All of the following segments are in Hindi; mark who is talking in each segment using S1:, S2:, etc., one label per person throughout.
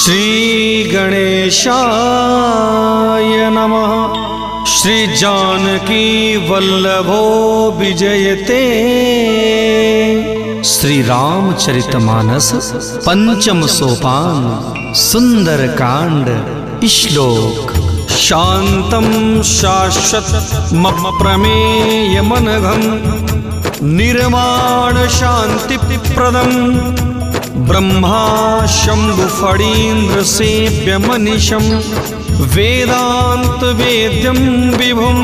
S1: श्री गणेशाय नमः। श्री जानकी वल्लभो विजयते। श्री रामचरितमानस पंचम सोपान सुंदर कांड श्लोक। शांतं शाश्वतमप्रमेयमनघं निर्माण शांतिप्रदं ब्रह्मा शंभु फणीन्द्र सेव्यमनिशं वेदांत वेद्यं विभुं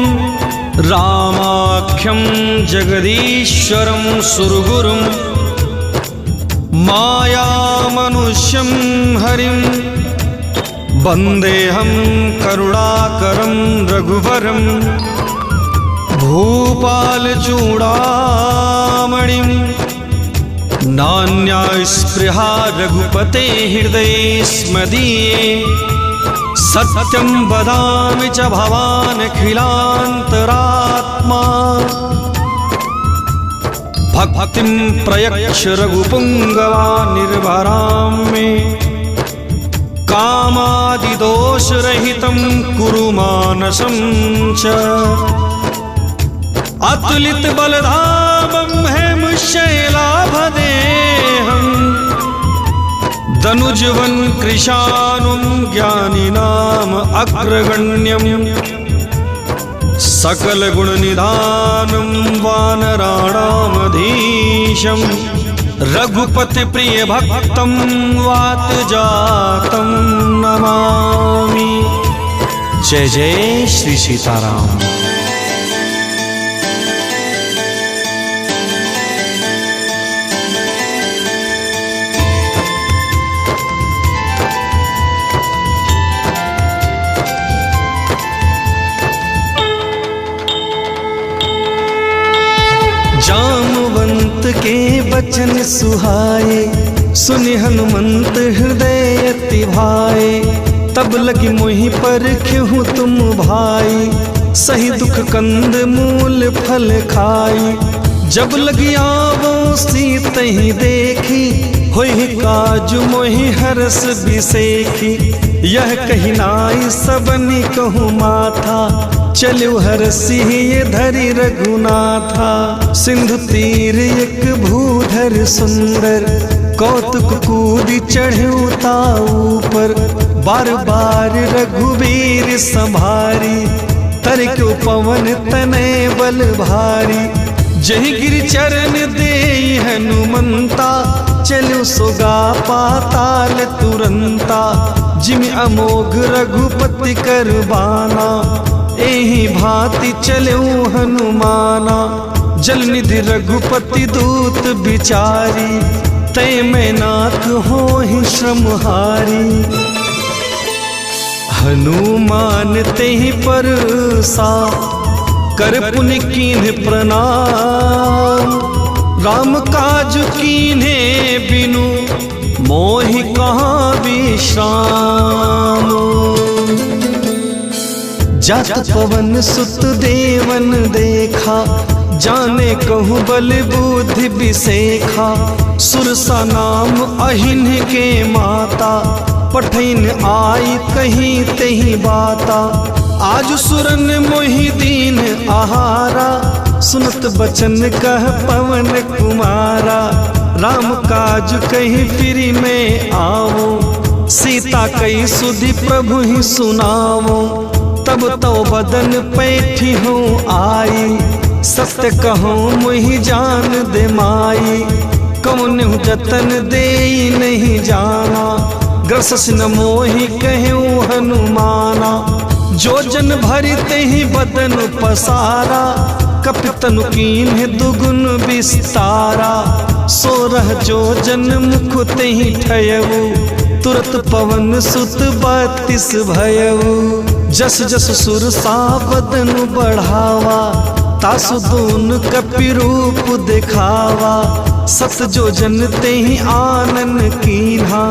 S1: रामाख्यं जगदीश्वरं सुरगुरुं मायामनुष्यं हरिं वन्देऽहं करुणाकरं रघुवरं भूपालचूडामणिं नान्या स्पृहा रघुपते हृदये स्मदीये सत्यं वदामि च भवानखिलान्तरात्मा भक्तिं प्रयच्छ रघुपुङ्गवान् निर्भरां मे कामादिदोषरहितं कुरु मानसं च अतुलित बलधामं हेमशैलाभदेहं दनुजवन कृशानुं ज्ञानिनाम अग्रगण्यं सकलगुणनिधानं वानराणामधीशं रघुपति प्रिय भक्तं वातजातं नमामि। जय जय श्री सीताराम। जामवंत के बचन सुहाए सुनि हनुमंत हृदय अति भाए। तब लगी मोहि पर क्यों तुम भाई सही दुख कंद मूल फल खाई। जब लगी आवो सीत ही देखी होई काज मोहि हरस बिसेखी। यह कही नाई सबनी कहूँ माथा चलो हरसी ये धरी रघुनाथा। सिंधु तीर एक भूधर सुंदर कौतुक कूदी चढ़ता ऊपर। बार बार रघुबीर संभारी तर क्यों पवन तने बल भारी। जही गिर चरण दे हनुमंता चलो सोगा पाताल तुरंता। जिम अमोघ रघुपति करबाना एहि भांति चलो हनुमाना। जल निधि रघुपति दूत बिचारी तय में नाथ होहि श्रमहारी। हनुमान तेहि परसा कर पुनि कीन्ह प्रणाम। राम काज कीन्हे बिनु मोहि कहाँ विश्राम। जात पवन सुत देवन देखा जाने कहूँ बल बुद्धि बिसेखा। सुरसा नाम अहिन के माता पठैन आई कहीं तेहि बाता। आज सुरन मोहि दीन आहारा सुनत बचन कह पवन कुमारा। राम काज कहीं फिरी में आवो सीता कई सुधि प्रभु ही सुनावो। तब तो बदन पैठी हूँ आई सत्य कहूँ मुहि जान दे माई। कौन जतन दे नहीं जाना ग्रसस न मोहि कहूँ हनुमाना। जो जन भरते ही बदन पसारा कपितनु कीन्ह दुगुन विस्तारा। 16 जो जन मुख तेहि ठयऊ तुरत पवन सुत 32 भयऊ। जस जस सुरसा बदन बढ़ावा तासु दून कपि रूप दिखावा। सत जो जन तेहि आनन कीन्हा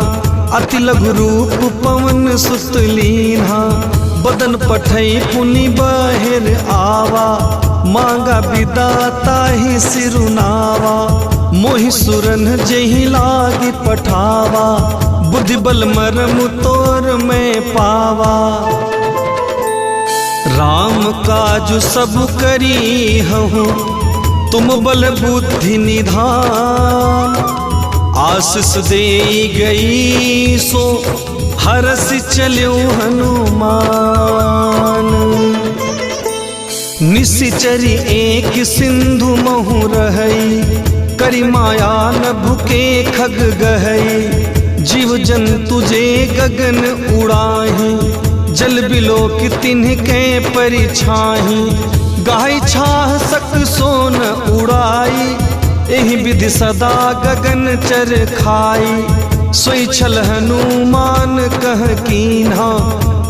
S1: अति लघु रूप पवन सुत लीन्हा। बदन पठई पुनि बाहिर आवा मांगा विदाता ही सिरुनावा, मोहि सुरन जेहि लागी पठावा, बुद्धि बल मरम तोर में पावा। राम काज सब करी हूँ, तुम बल बुद्धि निधान, आशीष दे गई सो हरस चल्यो हनुमान। निशिचरी एक सिंधु महु रहई, करी माया न भुके खग गहई, जीव जंतु जे गगन उड़ाही, जल बिलोक तिन्हके परिछाही, गाय छाह सक सोन उड़ाई, एहि विधि सदा गगन चर खाई। सोई छल हनुमान कह कीन्हा,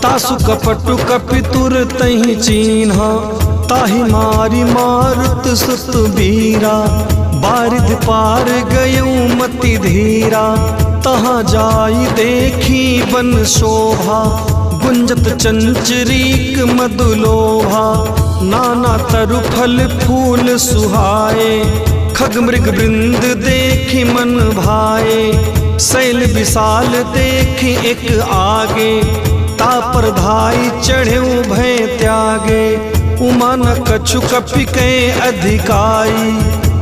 S1: तासु कपटु कपितुर तहि चीन्हा, ताहि मारी मारुत सुत बीरा, बारिध पार गयऊ मति धीरा, तहाँ जाई देखी बन शोभा, गुंजत चंचरीक मधुलोभा, नाना तरु फल फूल सुहाए, खग मृग वृंद देखी मन भाए, शैल विशाल देखी एक आगे, तापर धाई चढ़े भय त्यागे, उमा न कछु कपि के अधिकाई,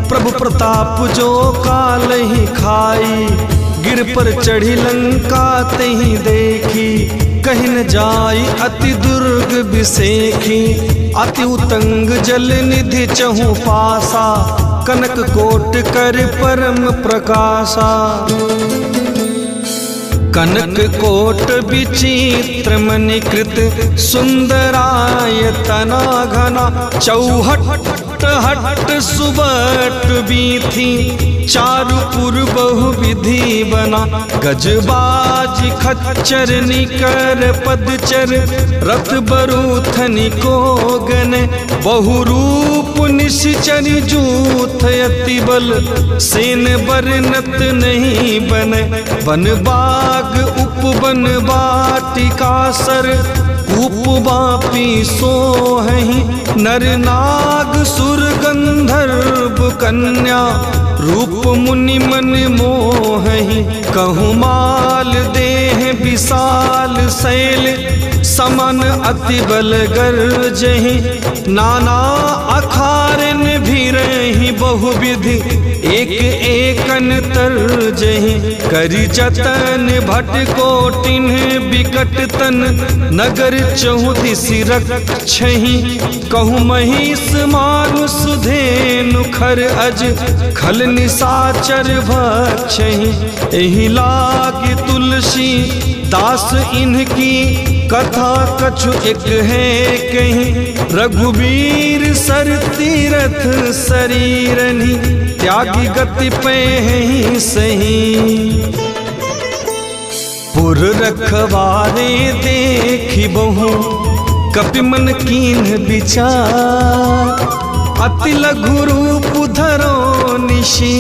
S1: प्रभु प्रताप जो काल ही खाई, गिर पर चढ़ी लंका तही देखी, कहीं न जाई अति दुर्ग बिसेखी, अति उतंग जल निधि चहु पासा, कनक कोट कर परम प्रकाशा। कनक कोट विचित्र मणिकृत, सुंदरायतना घना, चौहट हट सुबट बीथी, चारुपुर बहु विधि बना, गजबाज खच्चर निकर पदचर, रथ बरूथनि को गन, बहुरूप निश्चर जूथ अति बल, सेन बरनत नहीं बन, बन बाग उपवन बाटिका सर, उपवापी सोहहि, नर नाग सुर गंधर्व कन्या, रूप मुनि मन मोहहि, कहु माल देह विशाल शैल, समन अति बल गर्जहि, नाना अखारन भीरहि बहुविधि, एक एकन तरजहि, करि जतन भट कोटिन बिकट तन, नगर चहुदिसि रक्षहि, कहु महिष मानुष धेनु खर अज, खल निशाचर भक्षहि, एहि लागी तुलसी दास इनकी, कथा कछु एक है कहीं, रघुबीर सर तीरथ शरीरनि, त्यागी गति पे ही सही। पुर रखवारे देखी बहु, कपि मन कीन विचार, अति लघु रूप धरो निशि,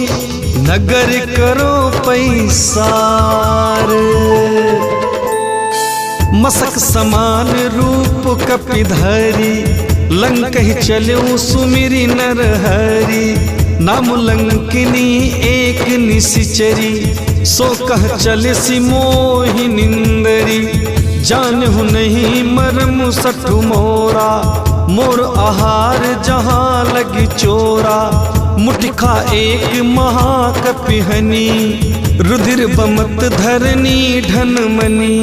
S1: नगर करो पैसार। मसक समान रूप कपि धरी, लंकहि चल्यो सुमिरि नर हरि, नाम लंकिनी एक निशिचरी, सो कह चले सि मोहि निंदरी, जानहु नहीं मरम सठु मोरा, मोर आहार जहाँ लगी चोरा, मुठिखा एक महाकपिहनी, रुधिर बमत धरनी ढन मनी,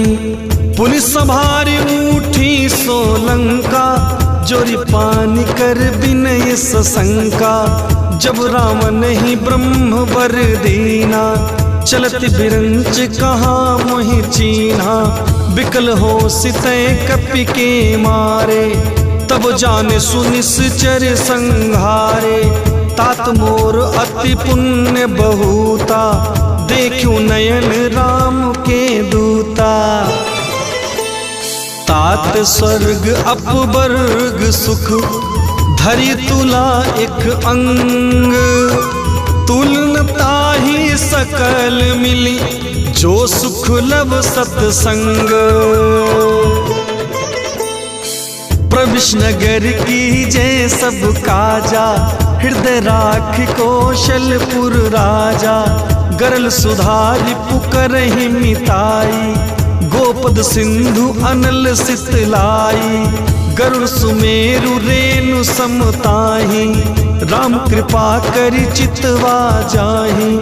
S1: पुलिस भारी उठी सोलंका, जोरी पानी कर विनय सशंका, जब राम नहीं ब्रह्म वर दीना, चलत बिरंच कहाँ मोहि चीन्हा, बिकल हो सितै कपि के मारे, तब जाने सुनिश्चर संघारे, तात मोर अति पुण्य बहुता, देखूं नयन राम के दूता। तात स्वर्ग अपवर्ग सुख, धरि तुला एक अंग, तुलनता ही सकल मिली, जो सुख लब सत्संग। प्रविश नगर की जय सब काजा, हृदय राख कौशलपुर राजा। गरल सुधारि पुकरहि मिताई, गोपद सिंधु अनल सितलाई। गरुड़ सुमेरु रेणु समताहि, राम कृपा करि चितवा जाहि।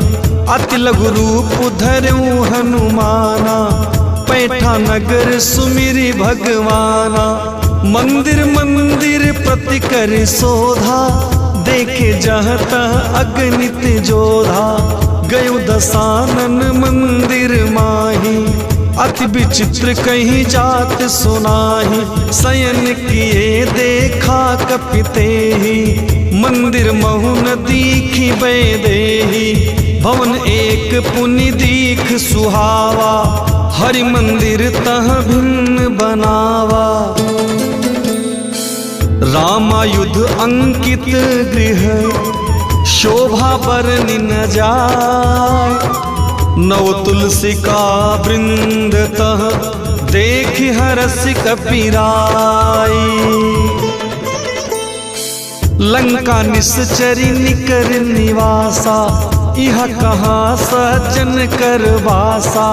S1: अति लघु रूप धरऊ हनुमाना, पैठा नगर सुमिरि भगवाना। मंदिर मंदिर प्रति कर शोधा, देखे जहाँ तहाँ अगणित जोधा। गयो दसानन मंदिर माही, अति विचित्र कहीं जात सुनाही। शयन किए देखा कपिते ही, मंदिर महु न दीखी बैदेही। भवन एक पुनि दीख सुहावा, हरि मंदिर तह भिन्न बनावा। रामायुध अंकित गृह, शोभा बरनि न जाय। नव तुलसी का वृंद तह, देखि हरसि कपिराई। लंका निश्चरी निकर निवासा, यह कहाँ सज्जन कर वासा।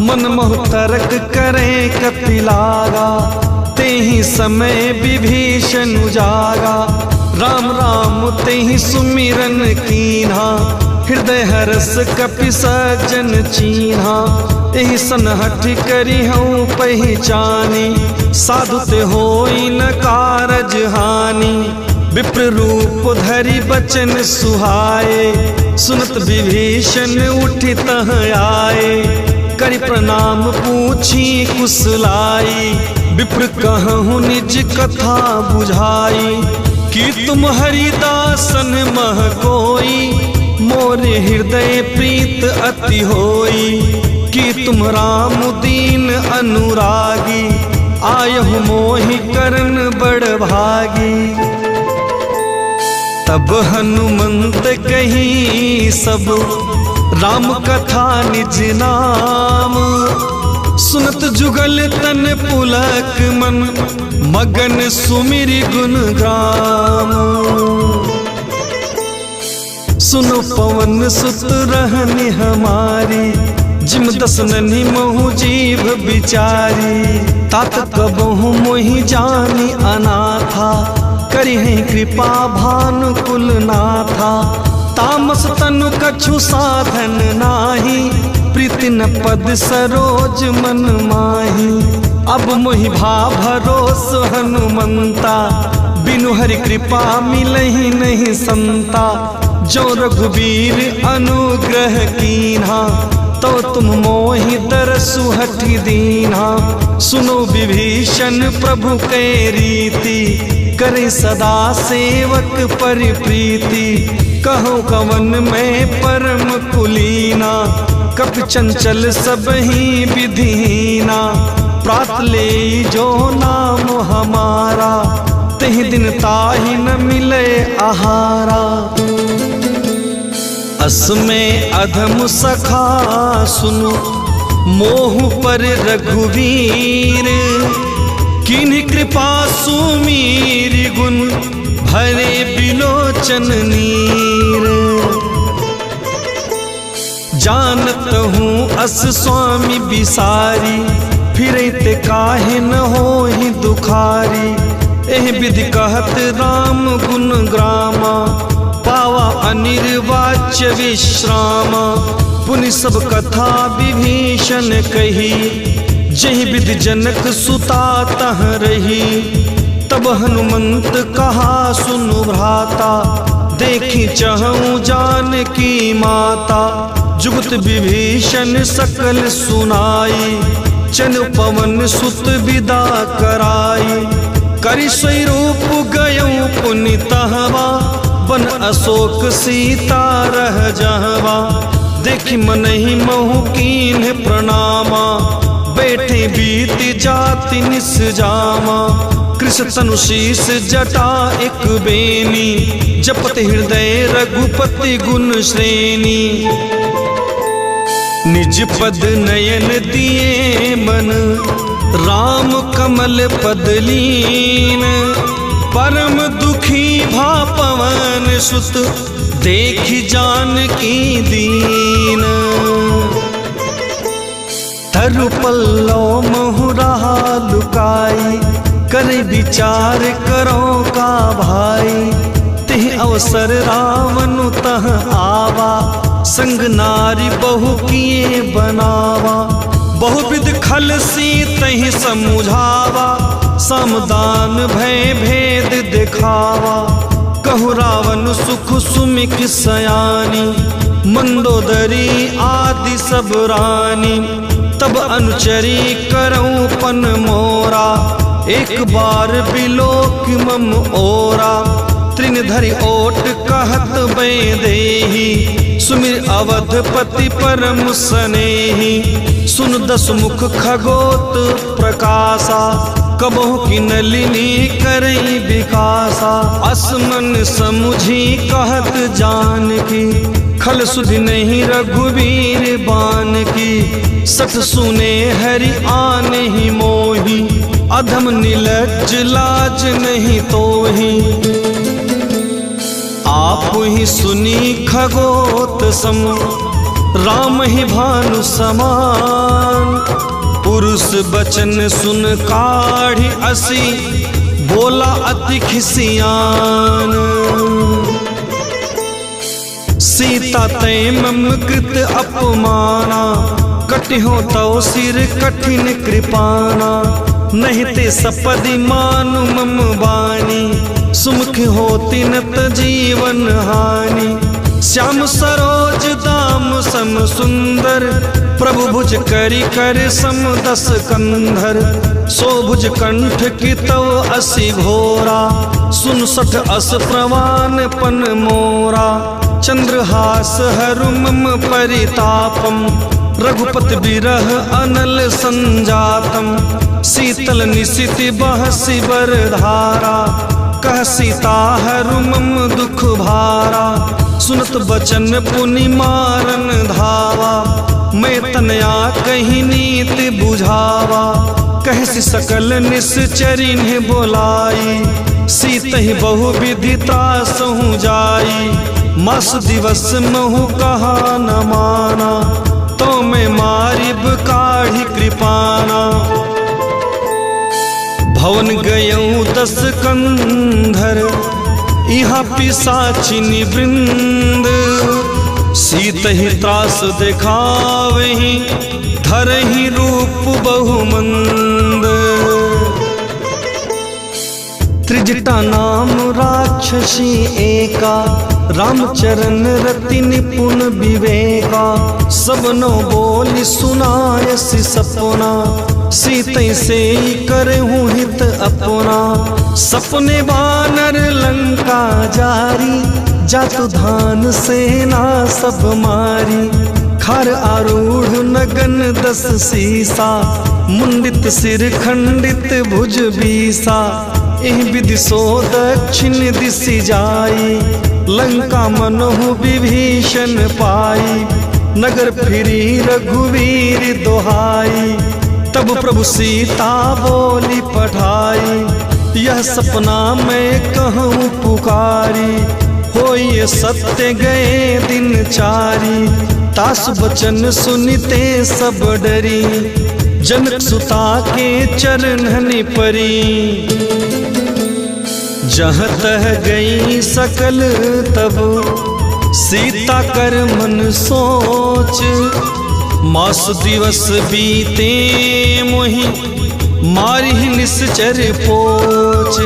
S1: मन मोह तर्क करे कपिलागा, तेहि समय विभीषण उजागा। राम राम तेहि सुमिरन कीन्हा, हृदय हरस कपि सज्जन चीन्हा। एहि सनहठ करि हऊँ पहचानी, साधु ते होई न कारज हानि। विप्र रूप धरि बचन सुहाए, सुनत विभीषण उठि तह आए। करि प्रणाम पूछी कुशलाई, विप्र कहूँ निज कथा बुझाई। कि तुम हरिदासन मह कोई, मोरे हृदय प्रीत अति होई। कि तुम राम दीन अनुरागी, आयहु मोहि करन बड़ भागी। तब हनुमंत कही सब, राम कथा निज नाम। सुनत जुगल तन पुलक मन, मगन सुमिरि गुण ग्राम। सुनो पवन सुत रहनि हमारी, जिम दसननि महु जीव बिचारी। तात कबहु मोहि जानि अनाथा, करिहि कृपा भानुकुल नाथा। तामस तनु कछु साधन नाही, प्रीति न पद सरोज मन माही। अब मोहि भा भरोस हनुमंता, बिनु हरि कृपा मिलहि नहीं संता। जो रघुबीर अनुग्रह कीन्हा, तो तुम मोहि दरसु हठि दीन्हा। सुनो विभीषण प्रभु कै रीति, करे सदा सेवक पर प्रीति। कहो कवन में परम कुलीना, कपि चंचल सबहि विधिहीना। प्रात ले जो नाम हमारा, तेहि दिन ताहि न मिले आहारा। असमय अधम सखा सुनो, मोह पर रघुवीर। किन्हि कृपा सुमीरि गुण, भरे बिलोचन नीर। जानत हूँ अस स्वामी बिसारी, फिरते काहे न होहि दुखारी। एह विधि कहत राम गुण ग्रामा, पावा अनिर्वाच्य विश्रामा। पुनि सब कथा विभीषण कही, जहि विधि जनक सुता तह रही। तब हनुमंत कहा सुनु भ्राता, देखी चहूँ जानकी माता। जुगत विभीषण सकल सुनाई, चन पवन सुत विदा कराई। करि सोई रूप गयऊँ पुनि तहवा, बन अशोक सीता रह जहवा। देखि मनहि महु कीन्ह प्रणामा, बैठे बीति जाति निस जामा। कृष्ण तनु शीस जटा एक बेनी, जपत हृदय रघुपति गुण श्रेणी। निज पद नयन दिए मन, राम कमल पदलीन, परम दुखी भा पवन सुत, देखी जानकी दीन। तरु पल्लव महुरहा लुकाई, करे विचार करो का भाई। तिह अवसर रावण तह आवा, संग नारी बहु किए बनावा। बहुविध खल सी तहि समुझावा, समदान भय भेद दिखावा। कहु रावण सुख सुमिख सयानी, मंदोदरी आदि सब रानी। तब अनुचरी करऊं पन मोरा, एक बार बिलोक मम ओरा। त्रिनधरि ओट कहत बै देही, सुमिर अवधपति परम सनेही। सुन दस मुख खगोत प्रकाशा, कबहु की नलिनी करई विकासा। असमन समुझी कहत जानकी, खल सुधि नहीं रघुवीर बान की। सठ सुने हरि आन ही मोही, अधम निलज्ज लाज नहीं तोही। आप ही सुनी खगोत सम, राम ही भानु समान। पुरुष बचन सुन काढ़ी असी, बोला अति खिसियान। सीता तय मम कृत अपमाना, कटिहो तव सिर कठिन कृपाना। नहीं ते सपदि मानु मम बानी, सुमुख होती नत जीवन हानि। श्याम सरोज दाम सम सुंदर, प्रभु भुज करी कर सम दस कंधर। सो भुज कंठ की तव असी घोरा, सुन सठ अस प्रवान पन मोरा। चंद्रहास हरु मम परितापम, रघुपति बिरह अनल संजातम। शीतल निशिति बहसी बरधारा, कह सीता हरु मम दुख भारा। सुनत बचन पुनि मारन धावा, मैं तनया कहीं नीति बुझावा। कहसी सकल निश्चरी ने बोलाई, सीत ही बहु विधि त्रासहु जाई। मास दिवस महु कहा न माना, तो मैं मारिब काढ़ी कृपाना। भवन गयऊँ दस कंधर, यहाँ पिशाचिनी वृंद। सीत ही त्रास दिखावही, धरहि रूप बहुमंद। त्रिजटा नाम राक्षसी एका, रामचरण रति निपुण विवेका। सबनो बोली सुनायसी सपना, सीतै से करहूँ हित अपना। सपने वानर लंका जारी, जातु धान सेना सब मारी। खर आरूढ़ नगन दस सीसा, मुंडित सिर खंडित भुज बीसा। एह विधि सो दक्षिण दिशि जाई, लंका मनहु विभीषण पाई। नगर फिरी रघुवीर दोहाई, तब प्रभु सीता बोली पठाई। यह सपना मैं कहूँ पुकारी, हो ये सत्य गए दिन चारी। तासु बचन सुनते सब डरी, जनक सुता के चरणनि परी। जहाँ तह गई सकल तब, सीता कर मन सोच। मास दिवस बीते मोहि, मारिहि निश्चर पोच।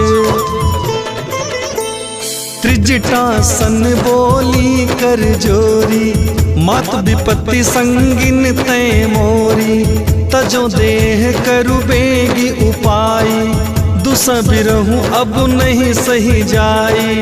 S1: त्रिजटा सन बोली कर जोरी, मात विपत्ति संगिन तय मोरी। तजो देह करु बेगी उपाई, दुसबिरहूँ अब नहीं सही जाई।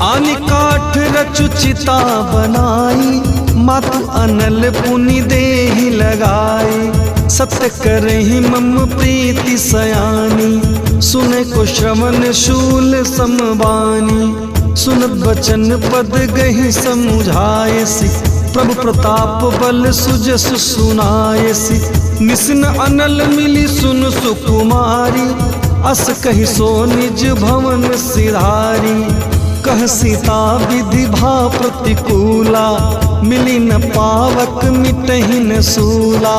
S1: आनि काठ रचु चिता बनाई, मातु अनल पुनि देहि लगाई। सत्य करहि मम प्रीति सयानी, सुने को श्रवण शूल समबानी। सुनत बचन पद गहि समुझायसी, प्रभु प्रताप बल सुजस सुनायसी, निस्न अनल मिली सुन सुकुमारी, अस कहि सो निज भवन सिधारी। कह सीता विधि भा प्रतिकूला, मिली न पावक मिटहि न सूला।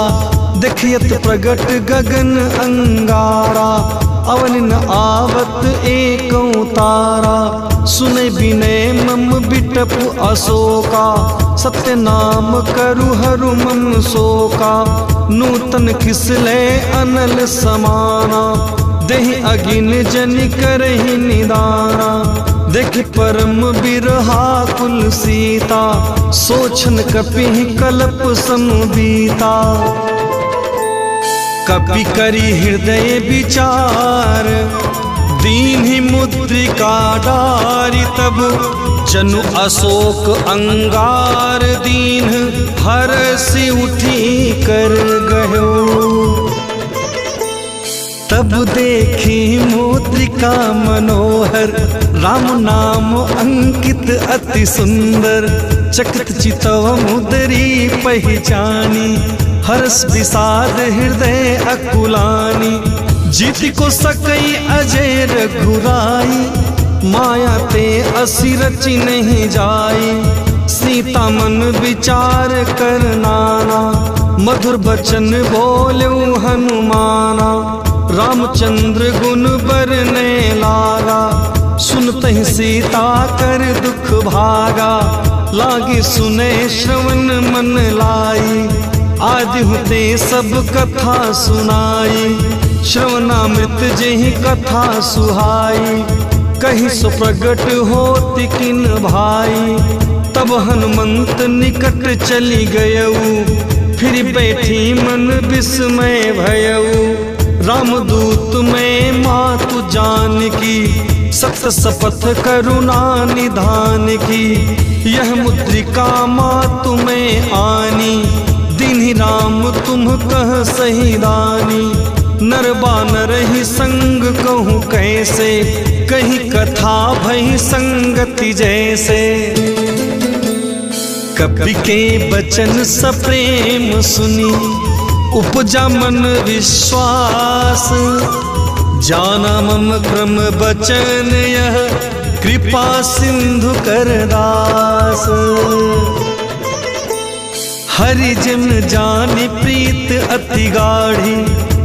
S1: देखियत प्रगट गगन अंगारा, अवन न आवत एकौ तारा। सुने विनय मम बिटपु अशोका, सत्य नाम करु हरु मम शोका। नूतन किसले अनल समाना, देहि अगिन जन करहि निदाना। देख परम बिरहा कुल सीता, सोचन कपिहि कल्प समबीता। कपि करी हृदय विचार, दीन्हि मुद्रिका डारि। तब जनु अशोक अंगार, दीन हरसि उठी कर गयो। तब देखी मुद्रिका मनोहर, राम नाम अंकित अति सुंदर। चकित चितव मुद्री पहचानी, हर्ष विषाद हृदय अकुलानी। जीत को सकई अजय रघुराई, माया ते असि रचि नहीं जाई। सीता मन विचार कर नाना, मधुर बचन बोल्यो हनुमाना। रामचंद्र गुण बरने लागा, सुनतहि सीता कर दुख भागा। लागे सुने श्रवण मन लाई, आदि हुते सब कथा सुनाई। श्रवणामृत जेहि कथा सुहाई, कहीं सो प्रगट होति किन भाई। तब हनुमंत निकट चली गयऊ, फिर बैठी मन विस्मय भयऊ। रामदूत में मातु जानकी, सत सपथ करुणा निधान की। यह मुद्रिका मातु में आनी, दीन्हि राम तुम कह सही दानी। नर बानर ही संग कहूँ कैसे, कहीं कथा भई संगति जैसे। कपि के बचन सप्रेम सुनी, उपजा मन विश्वास। जाना मम क्रम बचन यह, कृपा सिंधु कर दास। हरि जिम जानि प्रीत अति गाढ़ी,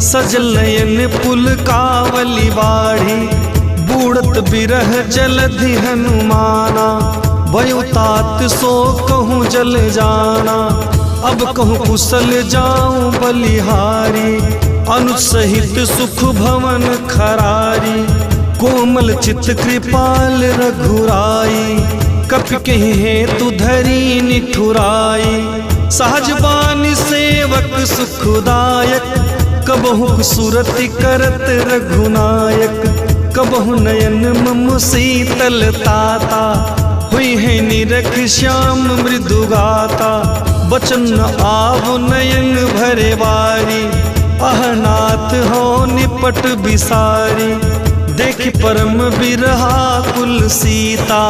S1: सजल नयन पुल कावली बाढ़ी। बूढ़त बिरह जलधि हनुमाना, भयो तात सो कहूँ जल जाना। अब कहूँ कुशल जाऊं बलिहारी, अनुसहित सुख भवन खरारी। कोमल चित कृपाल रघुराई, कपि कहि हेतु धरी निठुराई। सहज बानी सेवक सुखदायक, कबहु सुरति करत रघुनायक। कबहु नयन मम शीतल ताता, हुई है निरख श्याम मृदु गाता। बचन आव नयन भरे बारी, अहनाथ हो निपट बिसारी। देख परम बिरहा कुल सीता,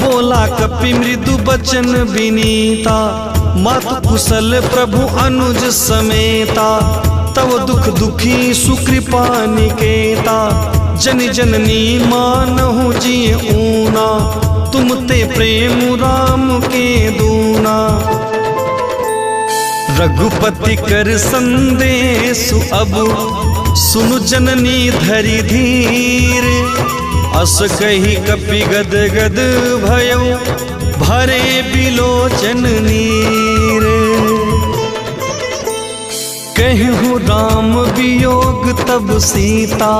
S1: बोला कपि मृदु बचन विनीता। मातु कुशल प्रभु अनुज समेता, तव दुख दुखी सुकृपा निकेता। जन जननी मानहु जिय ऊना, तुम ते प्रेम राम के दूना। रघुपति कर संदेशु अब, सुनु जननी धरि धीर। अस कही कपि गद गद भयो, भरे बिलोचन नीर। कहूँ राम वियोग तब सीता,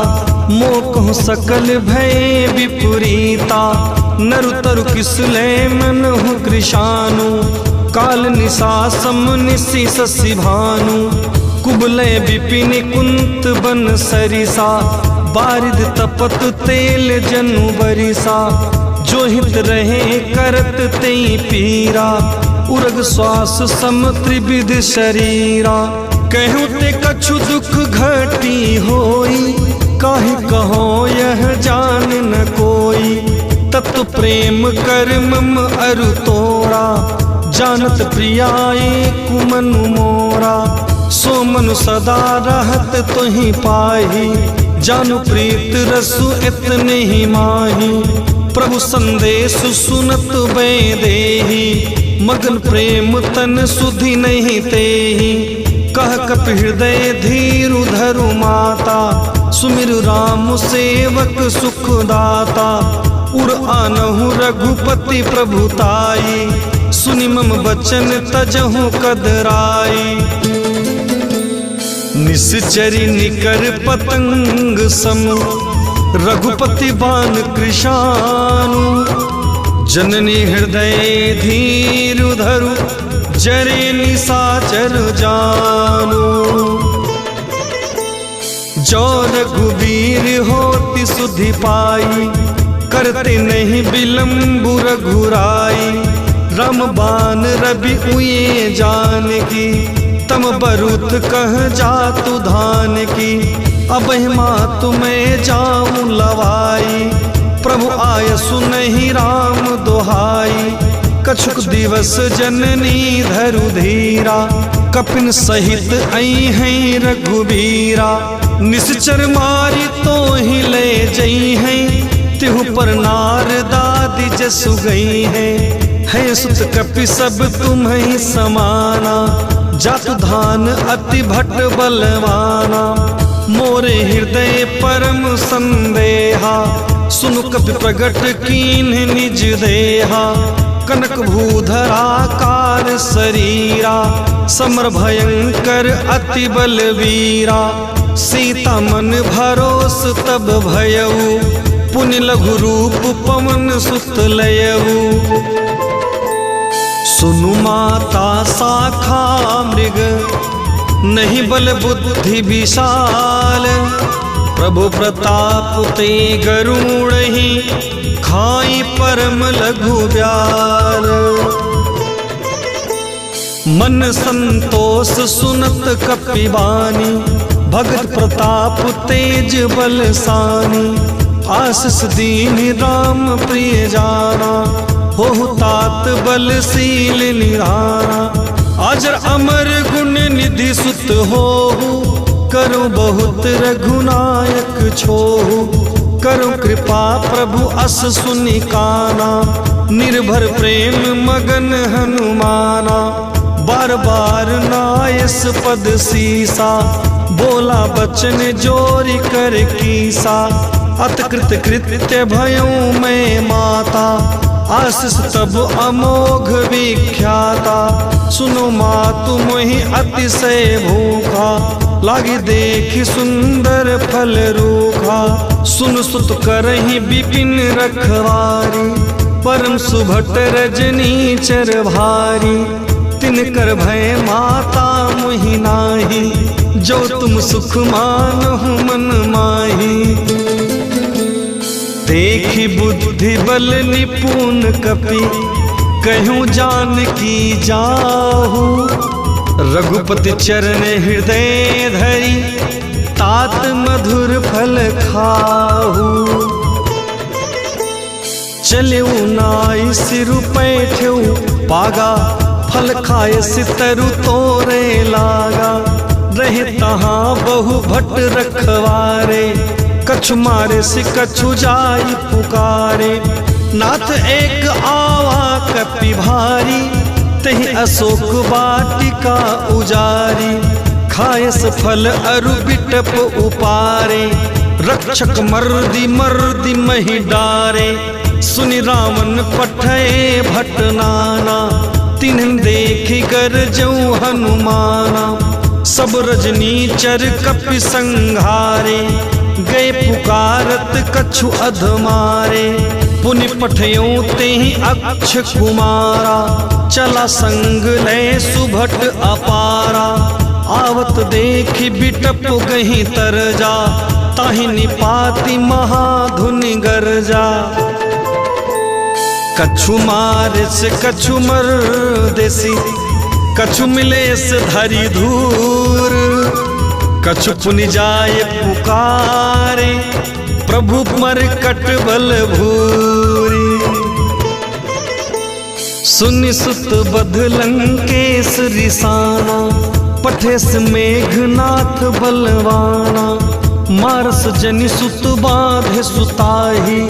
S1: मोकहु सकल भय विपरीता। नरु तरु किसले मनहु कृशानु, काल निशा सम निशि शशि भानु। कुबलय विपिन कुंत बन सरिसा, बारिद तपत तेल जनु बरिसा। जो हित रहे करत तेई पीरा, उरग श्वास सम त्रिविध शरीरा। कहूँ ते कछु दुख घटी होई, काहे कहो यह जान न कोई। तत्व प्रेम कर मम अरु तोरा, जानत प्रियाए कुमनु मोरा, सो मनु सदा रहत तुहि पाही, जानु प्रीत रसु इतने ही माही। प्रभु संदेश सुनत बै देही, मगन प्रेम तन सुधि नहीं तेही। कह कप हृदय धीरु धरु माता, सुमिर राम सेवक सुख दाता। उर आनहु रघुपति प्रभुताई, सुनि मम बचन तजहु कदराई। निश्चरी निकर पतंग सम, रघुपति बान कृशानु। जननी हृदय धीरु धरु, जरे निसाचर जानु। जो रघुबीर होति सुधि पाई, करते नहीं विलम्बु रघुराई। रामबान रवि उये जानकी, तम बरुत कह जातु धान की। अब मातु मैं जाऊं लवाई, प्रभु आय सुनहि राम दोहाई। कछुक दिवस जननी धरु धीरा, कपिन सहित आई हैं रघुबीरा। निश्चर मारी तो ही ले जई हैं, तिहु पर नारदादि जसु गई है। सुत कपि सब तुम्हें समाना, जातु धान अति भट बलवाना। मोरे हृदय परम संदेहा, सुनु कपि प्रगट कीन्ह निज देहा। कनक भूधराकार शरीरा, समर भयंकर अति बलवीरा। सीता मन भरोस तब भयऊ, पुनि लघु रूप पवन सुत लयऊ। सुनु माता शाखा मृग, नहीं बल बुद्धि विशाल। प्रभु प्रताप ते गरुड़ ही, खाई परम लघु ब्याल। मन संतोष सुनत कपिवानी, भगत प्रताप तेज बलसानी। आशीष दीन राम प्रिय जाना, हो तात बलशील निराना। अजर अमर गुण निधि सुत हो, करो बहुत रघुनायक छोहु। करो कृपा प्रभु अस सुनि काना, निर्भर प्रेम मगन हनुमाना। बार बार नायस पद सीसा, बोला बचन जोरी कर कीसा। अतकृत कृत्य भयऊ मैं माता, आशीष तब अमोघ विख्याता। सुनो मातु मोहि अतिशय भूखा, लागी देखी सुंदर फल रूखा। सुन सुत करहि विपिन रखवारी, परम सुभट रजनी चर भारी। तिनकर भय माता मोहि नाही, जो तुम सुख मानहु मन माही। देखी बुद्धि बल निपुण कपि, कहूँ जानकी जाहू। रघुपति चरण हृदय धरी, तात मधुर फल खाहू। चले नाई सिरु पैठ्यू पागा, फल खाए सितरु तोरे लागा। रहे तहाँ बहु भट रखवारे, कछु मारे से कछु जाई पुकारे। नाथ एक आवा कपि भारी, तहि अशोक वाटिका उजारी। खायस फल अरु बिटप उपारे, रक्षक मर्दी मर्दी महि डारे। सुनि रावण पठय भट नाना, तिन्ह देखि गरजऊ हनुमाना। सब रजनीचर कपि संघारे, गए पुकारत कछु अधमारे। पुनि पठयों तेहि अक्ष कुमारा, चला संग लय सुभट अपारा। आवत देखि बिटप गही तरजा, ताहि निपाति महाधुनि गरजा। कछु मारिस कछु मरदेसी, कछु मिलेस धरि धूर। कछु पुनि जाय पुकारे, प्रभु मरकट बल भूरी। सुनि सुत बध लंकेश रिसाना, पठेस मेघनाथ बलवाना। मारस जनि सुत बाधे सुताही,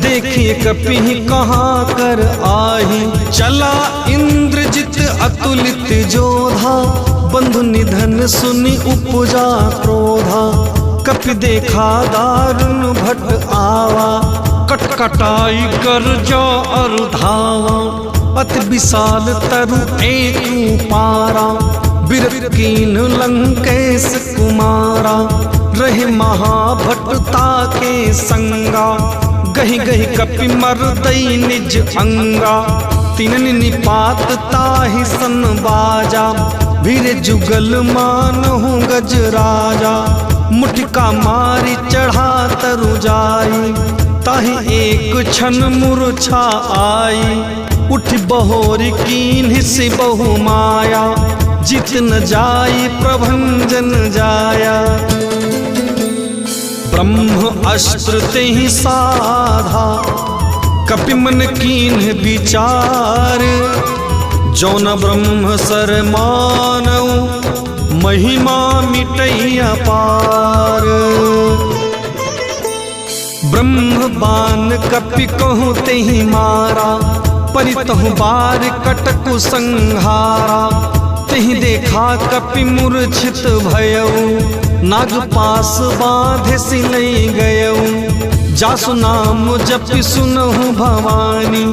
S1: देखिए कपि कहाँ कर आही। चला इंद्रजित अतुलित जोधा, बंधु निधन सुनि उपजा क्रोधा। कपि देखा दारुण भट आवा, कटकटाई कर जो और धावा। अति विशाल तरु एक पारा, बिरत कीन लंकेश कुमारा। रहे महाभटता के संगा, गहि गहि कपि मर्दई निज अंगा। तिनन निपात ताहि सन बाजा, वीर जुगल मानहु गज राजा। मुटिका मारी चढ़ा तरु जाई, ताहि एक क्षण मूर्छा आई। उठि बहोरी कीन्हि से बहु माया, जित न जाई प्रभंजन जाया। ब्रह्म अस्त्र तेहि साधा, कपि मन कीन्ह विचार। जौन ब्रह्म सर मानऊ, महिमा मिटई अपार। ब्रह्म बान कपि कहूँ तेहि मारा, परितहु बार कटकु संहारा। तेहि देखा कपि मूर्छित भयऊ, नाग पास बांधे सिलई गयऊ। जासु नाम जपि सुनहु भवानी,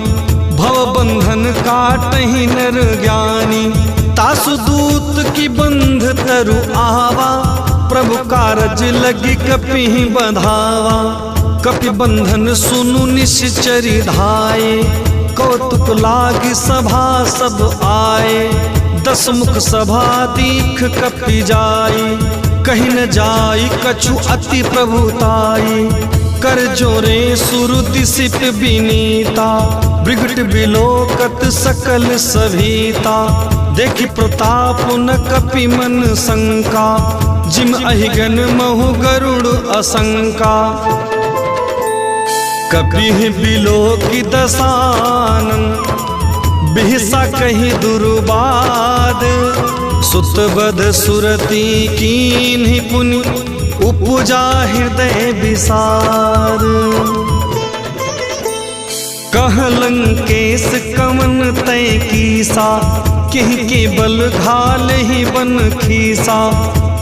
S1: भव बंधन काटहि नर ज्ञानी। तासु दूत की बंध तरु आवा, प्रभु कारज लगी कपि बधावा। कपि बंधन सुनु निश्चरी धाये, कौतुक लागी सभा सब आए। 10 मुख सभा दीख कपि जाई, कहीं न जाई कछु अति प्रभुताई। कर जोरे सुरति सिप विनीता, बिगट बिलोकत सकल सभीता। देखि प्रताप न कपि मन शंका, जिम अहिगन महु गरुड़ असंका। कपि बिलोकि दसानन, बिहसा कहीं दुर्बाद। सुत बध सुरति कीन्हि पुनि, उपजा हृदय विसार। कह लंकेश कवन तय कीसा, केहि के बल घाल ही बन खीसा।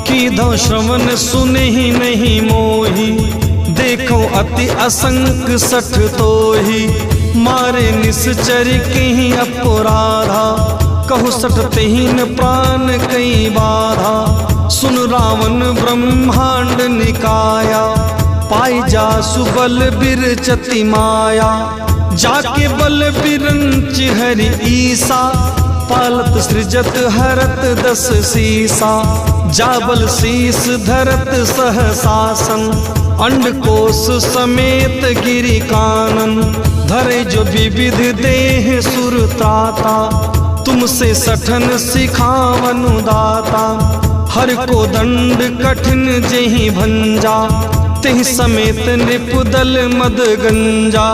S1: कीधो श्रवण सुनहि नहीं मोही, देखो अति असंक सठ तोही। मारे निश्चर कहीं अपराधा, कहु सटतेहीन प्राण कई बाधा। सुन रावण ब्रह्मांड निकाया, पाई जासु बल बिरचति माया। जाके बल बिरंच हरि ईसा, पालत सृजत हरत 10 सीसा। जाबल शीस धरत सहसासन, अंडकोश समेत गिरि कानन। धरे जो विविध देह सुरत्राता, तुमसे सठन सिखावनु दाता। हर को दंड कठिन जेहि भंजा, तेहि समेत निपुदल मद गंजा।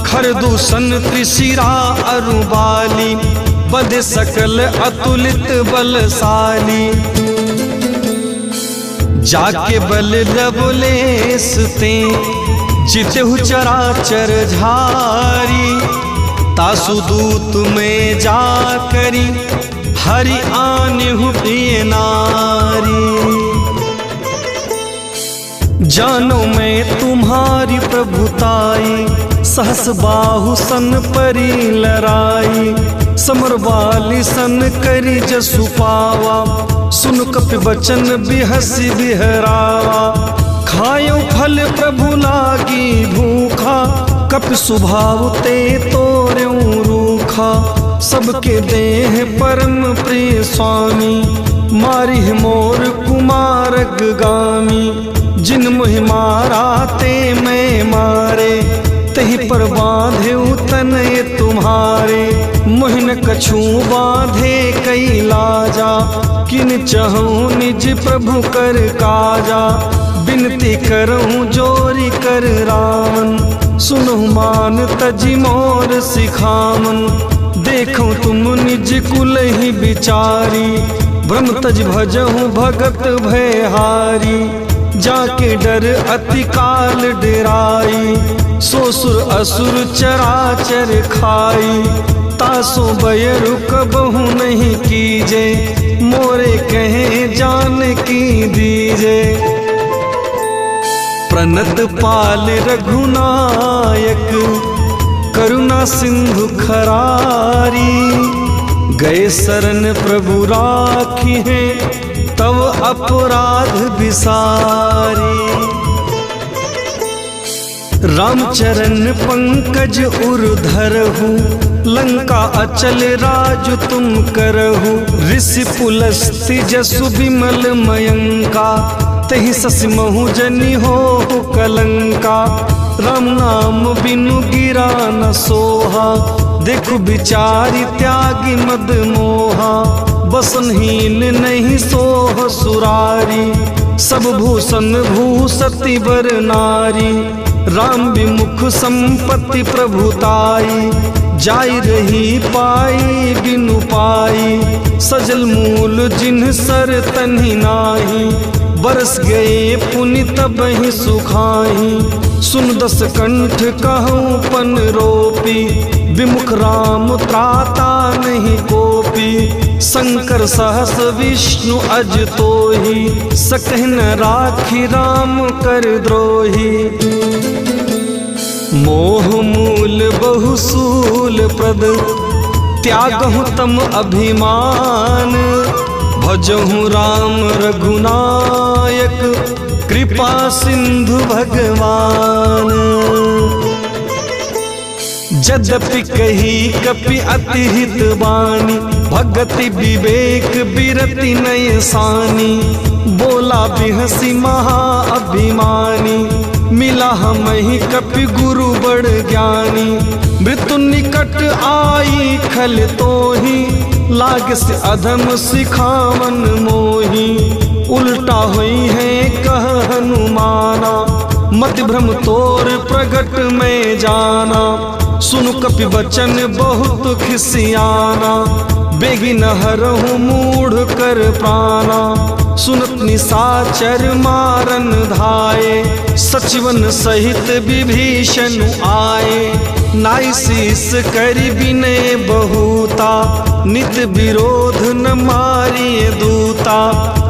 S1: खर दूषण त्रिशिरा अरुबाली, बध सकल अतुलित बलशाली। जाके बल लवलेस ते, जितहु चराचर झारी। तासु दूत में जा करी, हरि आन्हु प्रिय नारी। जानो मैं तुम्हारी प्रभुताई, सहस बाहु सन परी लराई। समर वाली सन करी जसु पावा, सुन कपि बचन बिहसी बिहरावा। खायो फल प्रभु लागी भूखा, कपि स्वभाव ते तोर्यों रूखा। सबके देह परम प्रिय स्वामी, मारिह मोर कुमारग गामी। जिन मुहि मारा ते मैं मारे, तहि पर बांधे तनय तुम्हारे। मोहिन कछु बांधे कई लाजा, किन चहूँ निज प्रभु कर काजा। बिनती करऊँ जोरी कर रावण, सुनहु मान तजि मोर सिखावन। देखो तुम निज कुल ही बिचारी, ब्रह्म तज भजहु भगत भयहारी। जाके डर अति काल डेराई, सो सुर असुर चराचर खाई। तासो बयरु कबहु नहीं कीजे, मोरे कहे जान की दीजे। प्रणत पाल रघुनायक, करुणा सिंधु खरारी। गए शरण प्रभु राखी है, तव अपराध बिसारी। रामचरण पंकज उर्धरहु, लंका अचल राज तुम करहु। ऋषि पुलस्ति जसु विमल मयंका, तहि ससि महु जनि हो कलंका। राम नाम बिनु गिरा न सोहा, देखु बिचारी त्यागी मद मोहा। बसनहीन नहीं सोह सुरारी, सब भूषण भूसति बर नारी। राम विमुख संपत्ति प्रभुताई, जाई रही पाई बिनु पाई। सजल मूल जिन्ह सर तन्हि नाही, बरस गए पुनि तबहि सुखाही। सुन दस कंठ कहूँ पन रोपी, विमुख राम त्राता नहीं कोपी। शंकर सहस विष्णु अज तोहि, सकहि न राखी राम कर द्रोही। मोह मूल बहुसूल प्रद, त्यागहु तम अभिमान। भजहु राम रघुनायक, कृपा सिंधु भगवान। यद्यपि कही कपि अति हित बानी, भगति विवेक बिरति नय सानी। बोला बिहसी महा अभिमानी, मिला हमहि कपि गुरु बड़ ज्ञानी। मृत्यु निकट आई खल तोहि, लाग से अधम सिखावन मोही। उल्टा हुई है कह हनुमाना, मति भ्रम तोर प्रगट में जाना। सुनु कपि वचन बहुत खिसियाना, बेगी न हरहु मूढ़ कर प्राणा। सुनत निशाचर मारन धाये, सचिवन सहित विभीषण आए। नाई शीस करि विनय बहुता, नित विरोध न मारिए दूता।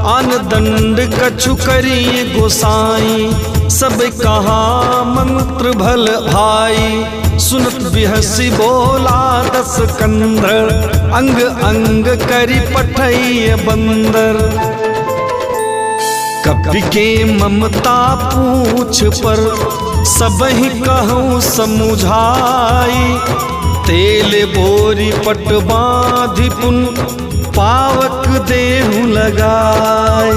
S1: आन दंड कछु करिए गोसाई, सब कहा मंत्र भल भाई। सुनत बिहसी बोला दस कंधर, अंग अंग करि पठइए बंदर। कपि के ममता पूछ पर, सबहि कहूँ समुझाई। तेल बोरी पट बाँधि पुन, पावक देहु लगाई।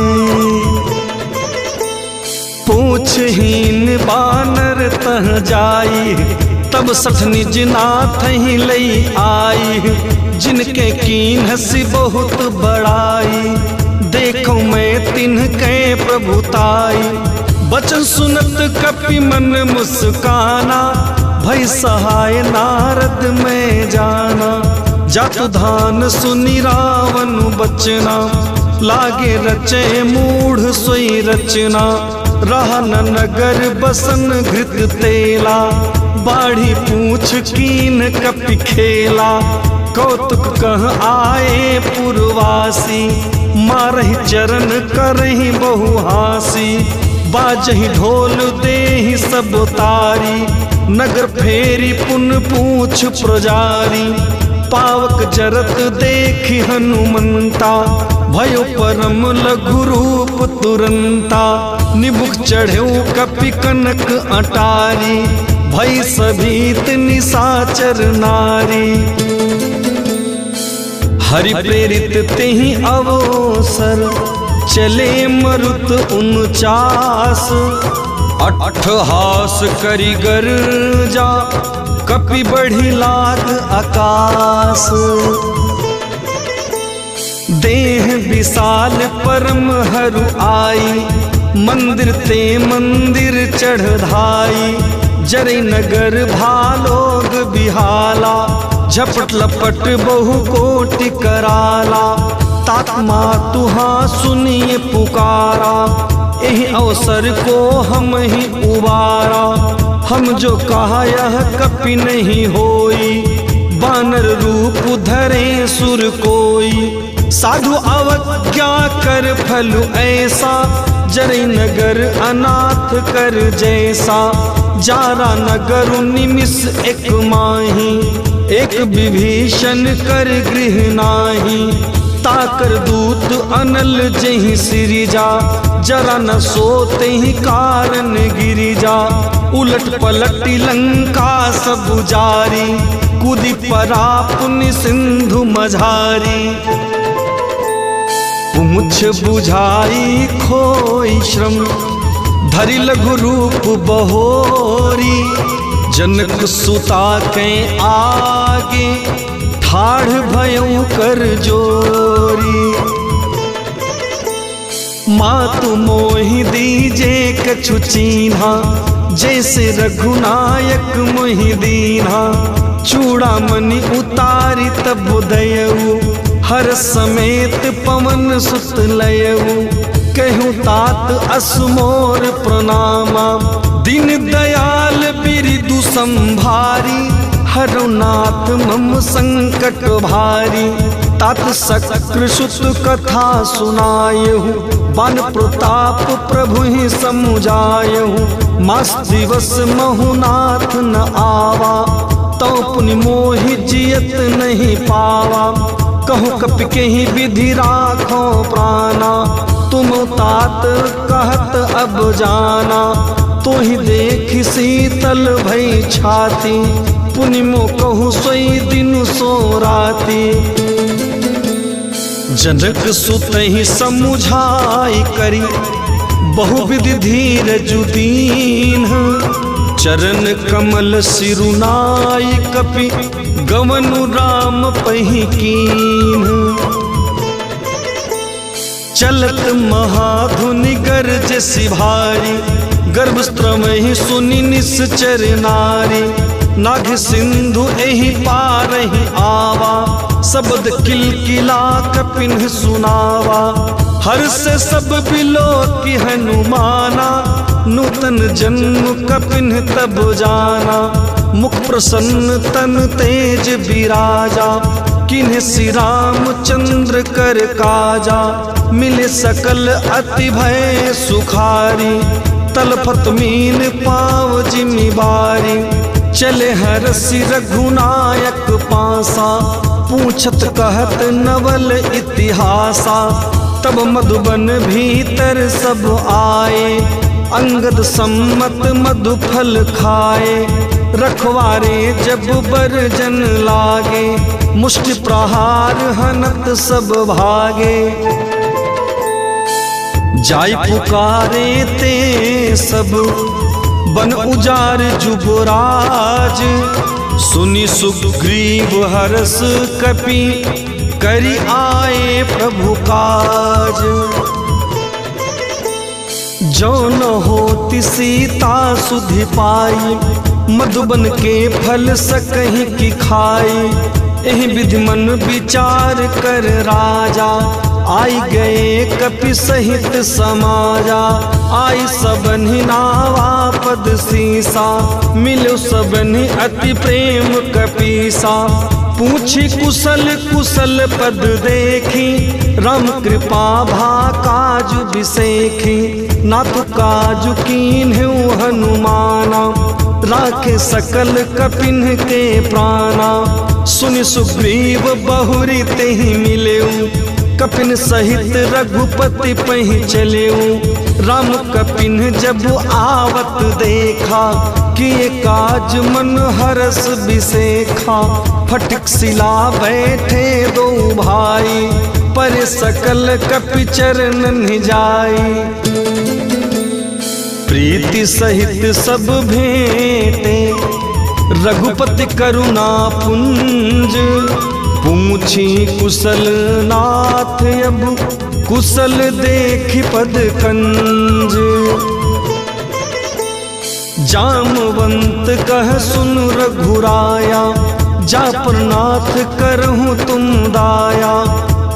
S1: पूछहीन बानर तह जाई, तब सठ निज नाथ ही लई आई। जिनके कीन हसी बहुत बड़ाई, देखो मैं तिन्हके प्रभुताई। बचन सुनत कपि मन मुस्काना, भई सहाय नारद में जाना। जातु धान सुनि रावण बचना, लागे रचे मूढ़ सोई रचना। रहन नगर बसन घृत तेला, बाढ़ी पूछ कीन कपि खेला। कौतुक कह आए पुरवासी, मारहि चरण करहि बहु हासी। बाजहि ढोल देहि सब तारी, नगर फेरी पुन पूछ प्रजारी। पावक जरत देखि हनुमंता, भयो परम लघु रूप तुरंता। निबुख चढ़ेउ कपि कनक अटारी, भई सभीत निशाचर नारी। हरि प्रेरित तेहि अवसर, चले मरुत 49। अट्ठहास करि गर्जा, कपि बढ़ी लाग आकाश। देह विशाल परम हरु आई, मंदिर ते मंदिर चढ़ धाई। जरै नगर भालोग बिहाला, झपट लपट बहु कोटि कराला। तात्मा तुहा सुनिए पुकारा, यही अवसर को हम ही उबारा। हम जो कहा यह कपि नहीं होई, बानर रूप धरे सुर कोई। साधु अवज्ञा कर फल ऐसा, जरे नगर अनाथ कर जैसा। जारा नगर निमिष एक माही, एक विभीषण कर गृह नाही। ताकर दूत अनल जहि सिरिजा, जरा न सोते ही कारण गिरिजा। उलट पलटी लंका सब जारी, कूदी परा पुण्य सिंधु मझारी। पूछ बुझाई खोई श्रम, धरि लघु रूप बहोरी। जनक सुता के आगे, ठाढ़ भयउ कर जोरी। मातु मोहि दीजे कछु चीन्हा, जैसे रघुनायक मोहि दीन्हा। चूड़ामणि उतारी तब दयऊ, हर समेत पवन सुत लयऊ। कहूँ तात असमोर प्रणामा, दीन दयाल बिरिदु संभारी। हरनाथ मम संकट भारी, तात शक्र सुत कथा सुनायहु। बन प्रताप प्रभु ही समुझायहु, मास दिवस महुनाथ न आवा। तो पुनि मोहि जियत नहीं पावा, कहूँ कपि के ही विधि राखो प्राणा। तुम तात कहत अब जाना, तो ही देख शीतल भई छाती। पुनि मो कहूँ सोई दिन सो राती। जनक सुत ही समुझाई करी, बहुविधि धीरज दीन। चरण कमल सिरुनाई कपि, गवनु राम पहि कीन। चलत महाधुनि गर्ज सिभारी, गर्भस्त्र में सुनि निश्चर नारी। नाग सिंधु एहि पार ही आवा, शब्द किलकिला कपिन सुनावा। हर से सब बिलो की हनुमाना, नूतन जन्म कपिन तब जाना। मुख प्रसन्न तन तेज विराजा, किन्हें श्री रामचंद्र कर काजा। मिले सकल अति भय सुखारी, तलफत मीन पाव जिम्मेवारी। चले हरसि रघुनायक पासा, पूछत कहत नवल इतिहासा। तब मधुबन भीतर सब आए, अंगद सम्मत मधु फल खाए। रखवारे जब बरजन लागे, मुष्टि प्रहार हनत सब भागे। जाय पुकारे ते सब, बन उजार जुबराज। सुनि सुग्रीव हरस कपि, करि आए प्रभु काज। जो न होति सीता सुधि पाई, मधुबन के फल सकहि की खाई। एहि विधि मन विचार कर राजा, आई गए कपि सहित समाजा। आई सबनि नावा पद सीसा, मिलो सबनि अति प्रेम कपीसा। पूछी कुशल कुशल पद देखी, राम कृपा भा काजु बिसेखी। नाथ काजु कीन्हु हनुमाना, राखे सकल कपिन के प्राणा। सुनि सुग्रीव बहुरी तेहि मिलेऊ, कपिन सहित रघुपति पहि चलेऊ। राम कपिन जब आवत देखा, किए काज मन हरस बिसेखा। फटिक सिला बैठे दो भाई, पर सकल कपि चरणन जाई। प्रीति सहित सब भेंटे, रघुपति करुणा पुंज। पूछी कुशल नाथ अब, कुशल देखि पद कंज। जामवंत कह सुन रघुराया, जा परनाथ करहूँ तुम दाया,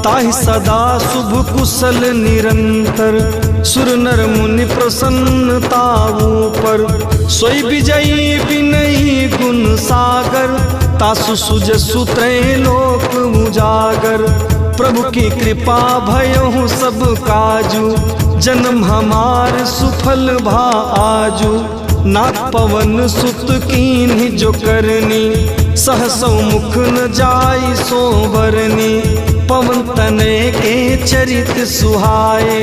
S1: ताहि सदा शुभ कुशल निरंतर। सुर नर मुनि प्रसन्नताऊ पर, सोई विजयी विनयी गुण सागर। तासु सुजसु त्रैलोक उजागर, प्रभु की कृपा भयहु सब काजू। जन्म हमार सुफल भा आजू, नाथ पवन सुत कीन्ही जो करनी। सहसौ मुख न जाई सो बरनी, पवन तनय के चरित सुहाए।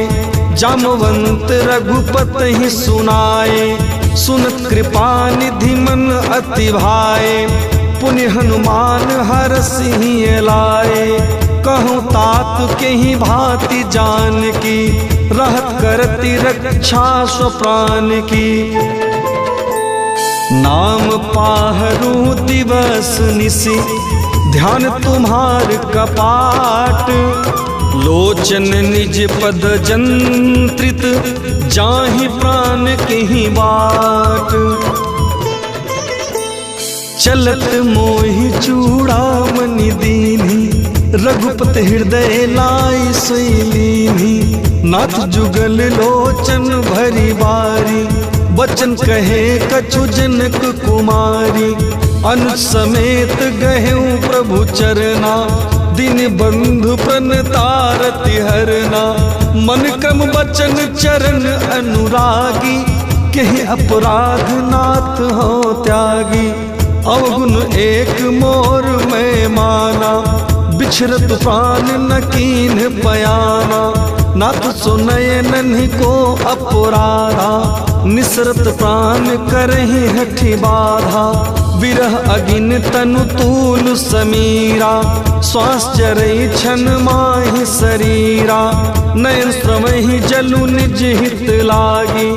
S1: जामवंत रघुपति सुनाए, सुनत कृपा निधि मन अति भाए। पुण्य हनुमान हरषि लाए, कहूँ तात के ही भांति जान की। रहत करती रक्षा स्व प्राण की, नाम पाहरू दिवस निशि। ध्यान तुम्हार कपाट, लोचन निज पद जंत्रित। जाहि प्राण के ही बाट, चलत मोहि चूड़ामणि दीन्ही। रघुपति हृदय लाई सोई, नाथ जुगल लोचन भरी बारी। बचन कहे कछु जनक कुमारी, अनुज समेत गहेऊ प्रभु चरना। दिन बंधु प्रणतारति हरना, मन क्रम बचन चरण अनुरागी। कहीं अपराध नाथ हो त्यागी, अवगुण एक मोर में माना। बिछरत प्राण न कीन पयाना, नाथ सुनय नन्ही को अपराधा। निसरत प्राण करहि हठि बाधा, विरह अगिन तनु तूल समीरा। श्वास चरई छन माहि शरीरा, नयन श्रमहि जलु निज हित लागी।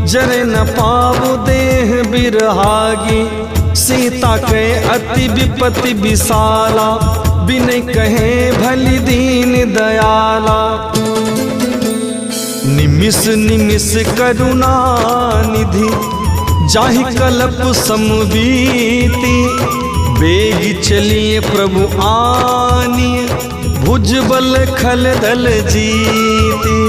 S1: जरे न पावु देह बिरहागी, सीता के अति विपति विशाला। बिन कहे भली दीन दयाला, निमिष निमिष करुणा निधि। जाहि कल्प समवीति, बेग चलिए प्रभु आनिय। भुज बल खल दल जीति,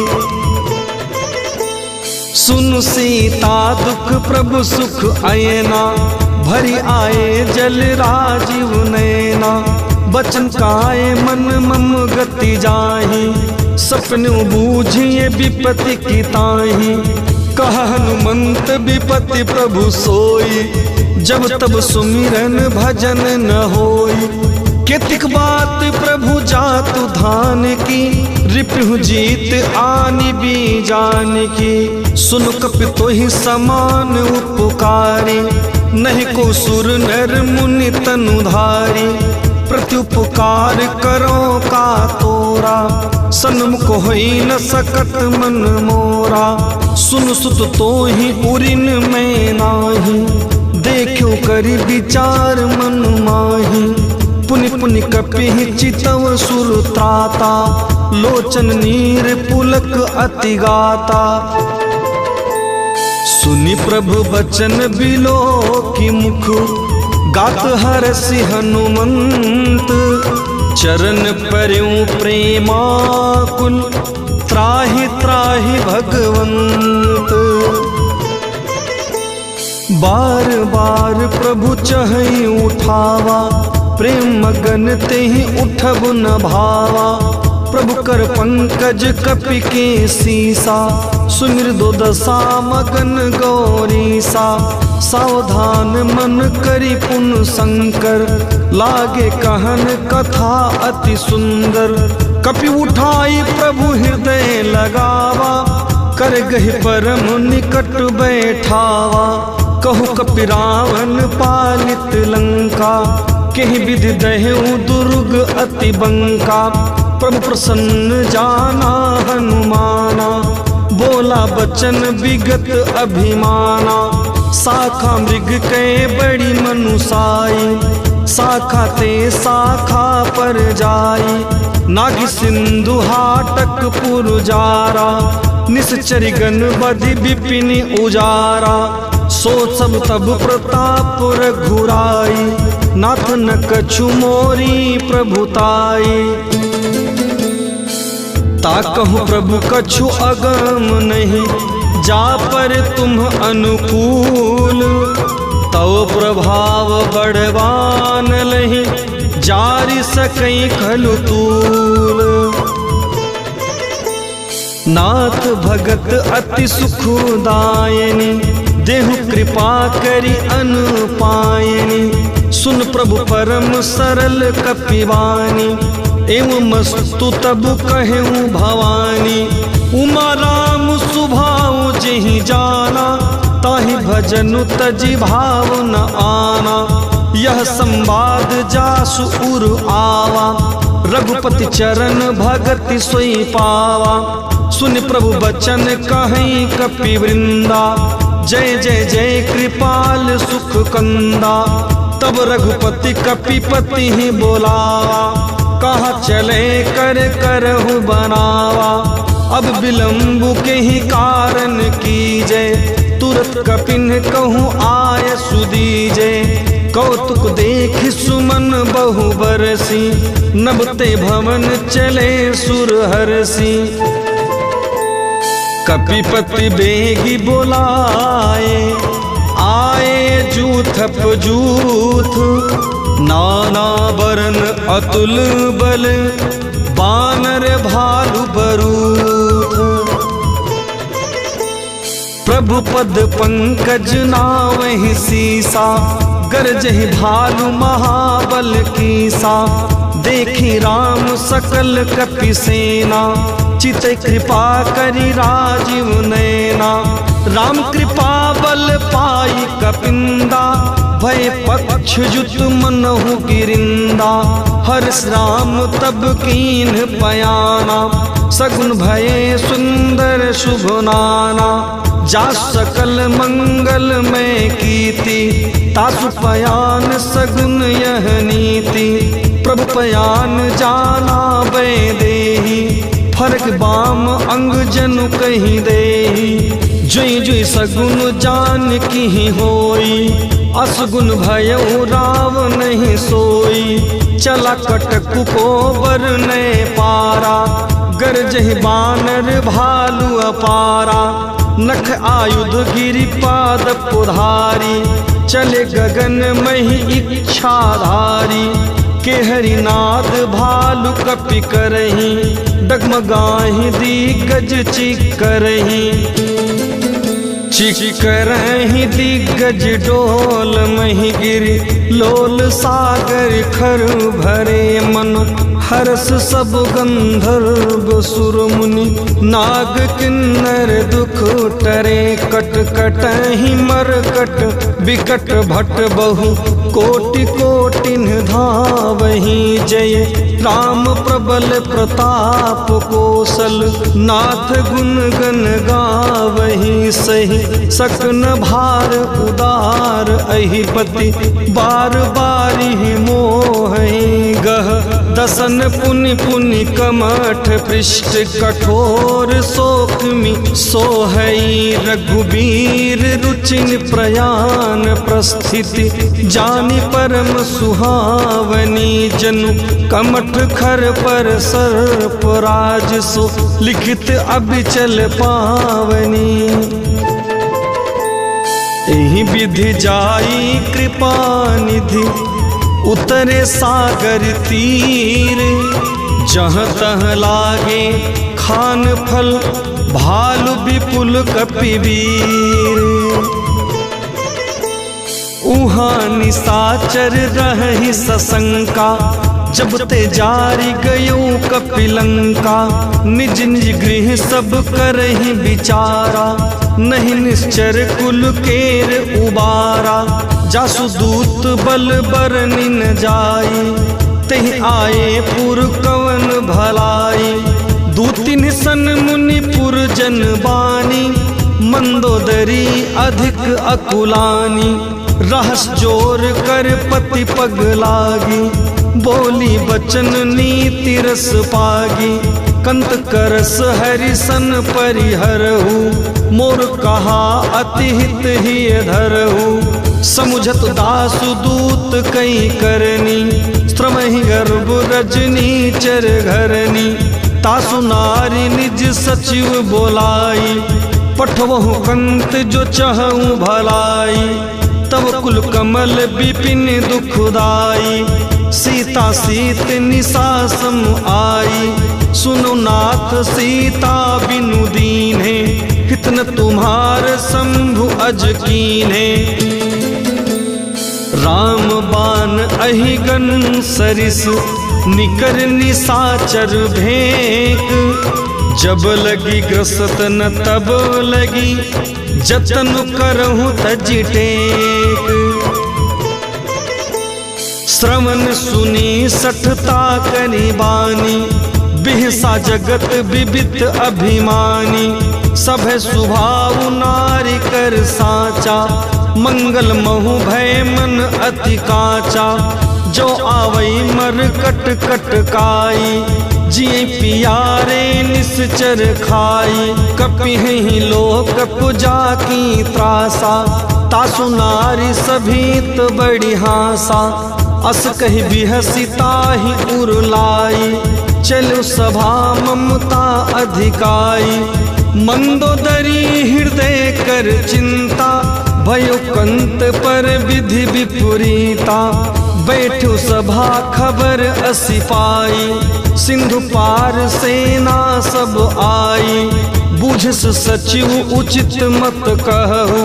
S1: सुन सीता दुख प्रभु सुख अयना। भरी आए जल राजीव नैना, बचन काए मन मम गति जाहि। सपनु बूझिए विपति की ताहि, कह हनुमंत विपति प्रभु सोई। जब तब सुमिरन भजन न होई, केतिक बात प्रभु जातु धान की। रिपुहु जीत आनि बीजान की, सुन कपि तोहि समान उपकारी। नहीं को सुर नर मुनि तनुधारी, प्रत्युपकार करो का तोरा। सन्मुख होई न सकत मन मोरा, सुन सुत तो ही उरिन में नाही। देखो करि विचार मन माही, पुनि पुनि कपि चितव सुर त्राता। लोचन नीर पुलक अति गाता, सुनि प्रभु बचन बिलो की मुख। गात हरषि हनुमंत, चरण पर्यों प्रेमाकुल। त्राहि त्राहि भगवंत, बार बार प्रभु चहई उठावा। प्रेम मगन तेहि उठब न भावा। प्रभु कर पंकज कपि के सीसा, सुमिर दो दशा मगन गौरीसा। सावधान मन करि पुन शंकर, लागे कहन कथा अति सुंदर। कपि उठाई प्रभु हृदय लगावा, कर गहि परम निकट बैठावा। कहु कपि रावण पालित लंका, केहि विधि दहेउ दुर्ग अति बंका। प्रभु प्रसन्न जाना हनुमाना, बोला बचन विगत अभिमाना। शाखा मृग के बड़ी मनुसाई, शाखा ते शाखा पर जाई। नागी सिंधु हाटक पुरजारा, निश्चरी गण बधि विपिन उजारा। सो सब तब प्रताप रघुराई, नाथ न कछु मोरी प्रभुताई। ताकहु प्रभु कछु अगम नहीं, जा पर तुम अनुकूल। तव प्रभाव बढ़वान लहि, जारि सकई खलु तूल। नाथ भगत अति सुखदायनी, देहु कृपा करि अनुपायनी। सुन प्रभु परम सरल कपिवानी, एवं मस्तु तब कहूँ भवानी। उमा राम सुभाव जेहि जाना, ताहि भजनु तजि भाव न आना। यह संवाद जासु उर आवा, रघुपति चरण भगति सोई पावा। सुन प्रभु बचन कहीं कपि वृंदा, जय जय जय कृपाल सुख कंदा। तब रघुपति कपिपति ही बोलावा, कहा चले कर करहु बनावा। अब विलंबु के ही कारण कीजय, तुरत कपिन कहूँ आय सुदीजे। कौतुक देख सुमन बहु बरसी, नबते भवन चले सुरहरसी। कपिपति बेगी बोलाए, आए जूथप जूथ। नाना बरन अतुल बल, बानर भालु बरूथ। प्रभु पद पंकज नावहि सीसा, गरजहि भालु महाबल कीसा। देखी राम सकल कपि सेना, चित कृपा करि राजीव नैना। राम कृपा बल पाई कपिंदा, भय पक्ष जुत मनहु गिरिंदा। हर्ष राम तब कीन पयाना, सगुन भये सुंदर शुभ नाना। जा सकल मंगल में कीति, तासु पयान सगुन यह नीति। प्रभु पयान जाना बै देही, फरक बाम अंग जनु कहीं देही। जुई जुई सगुन जान की होई, असगुन भयउ राव नहीं सोई। चला कटकु को बर ने पारा, गरजहि बानर भालु अपारा। नख आयुध गिरि पाद पुधारी, चले गगन मही इच्छाधारी। के हरिनाद भालु कपि करही, डगमगाहि दिग्गज चिकरही। चिकरहि दिग्गज डोल मही गिरि, लोल सागर खर भरे मन। हरस सब गंधर्व सुर मुनि, नाग किन्नर दुख टरे। कट कटहि मरकट विकट भट बहु, कोटि कोटिन धावहि जय। राम प्रबल प्रताप कौशल, नाथ गुण गण गावहि सही। सकन भार उदार अहिपति, बार बारी मोहि गह। दसन पुनि पुनि कमठ पृष्ठ, कठोर शोकमि सोहई। रघुबीर रुचिन प्रयाण प्रस्थिति, जानि परम सुहावनी। जनु कमठ खर पर सर्प राज, सो लिखित अबिचल पावनी। एहि विधि जाई कृपा निधि, उतरे सागर तीर। जहाँ तहाँ लागे खान फल, भालु विपुल कपिवीर। उहाँ निशाचर रहि सशंका, जब ते जारी गयो कपिलंका। निज निज गृह सब करहि विचारा, नहीं निश्चर कुल केर उबारा। जासु दूत बल बरनि न जाई, तेहि आए पुर कवन भलाई। दूतिन सन मुनि पुर जन बानी, मंदोदरी अधिक अकुलानी। रहस जोर कर पति पग लागी, बोली बचन नीति रस पागी। कंत करस हरिसन परिहरहु, मोर कहा अति हित ही धरहु। समुझत दासु दूत कई करनी, श्रमहि गर्भ रजनी चर घरनी। तासु नारी निज सचिव बोलाई, पठवहु कंत जो चहु भलाई। तब कुल कमल विपिन दुखदाई, सीता सीत निशा सम आई। सुनो नाथ सीता बिनु दीन्हे, हितन तुम्हार शंभु अज कीन्हे। राम बाण अहिगन सरिस, निकर निशाचर भेंक। जब लगी ग्रसत न तब लगी, जतन करहु तज टेक। श्रवण सुनी सठता करी बानी, बिहसा जगत विबित अभिमानी। सभे स्वभाव नारी कर साचा, मंगल महु भय मन अति काचा। जो आवई मर कट कट काई, जिये पियारे निश्चर खाई। कपिहि लोक पुजा की त्रासा, तासु नारी सभीत बड़ी हासा। अस कहि बिहसिता ही उरलाई, चलो सभा ममता अधिकाई। मंदोदरी हृदय कर चिंता, भयो कंत पर विधि विपरीता। बैठो सभा खबर असी पाई, सिंधु पार सेना सब आई। बूझस सचिव उचित मत कहू,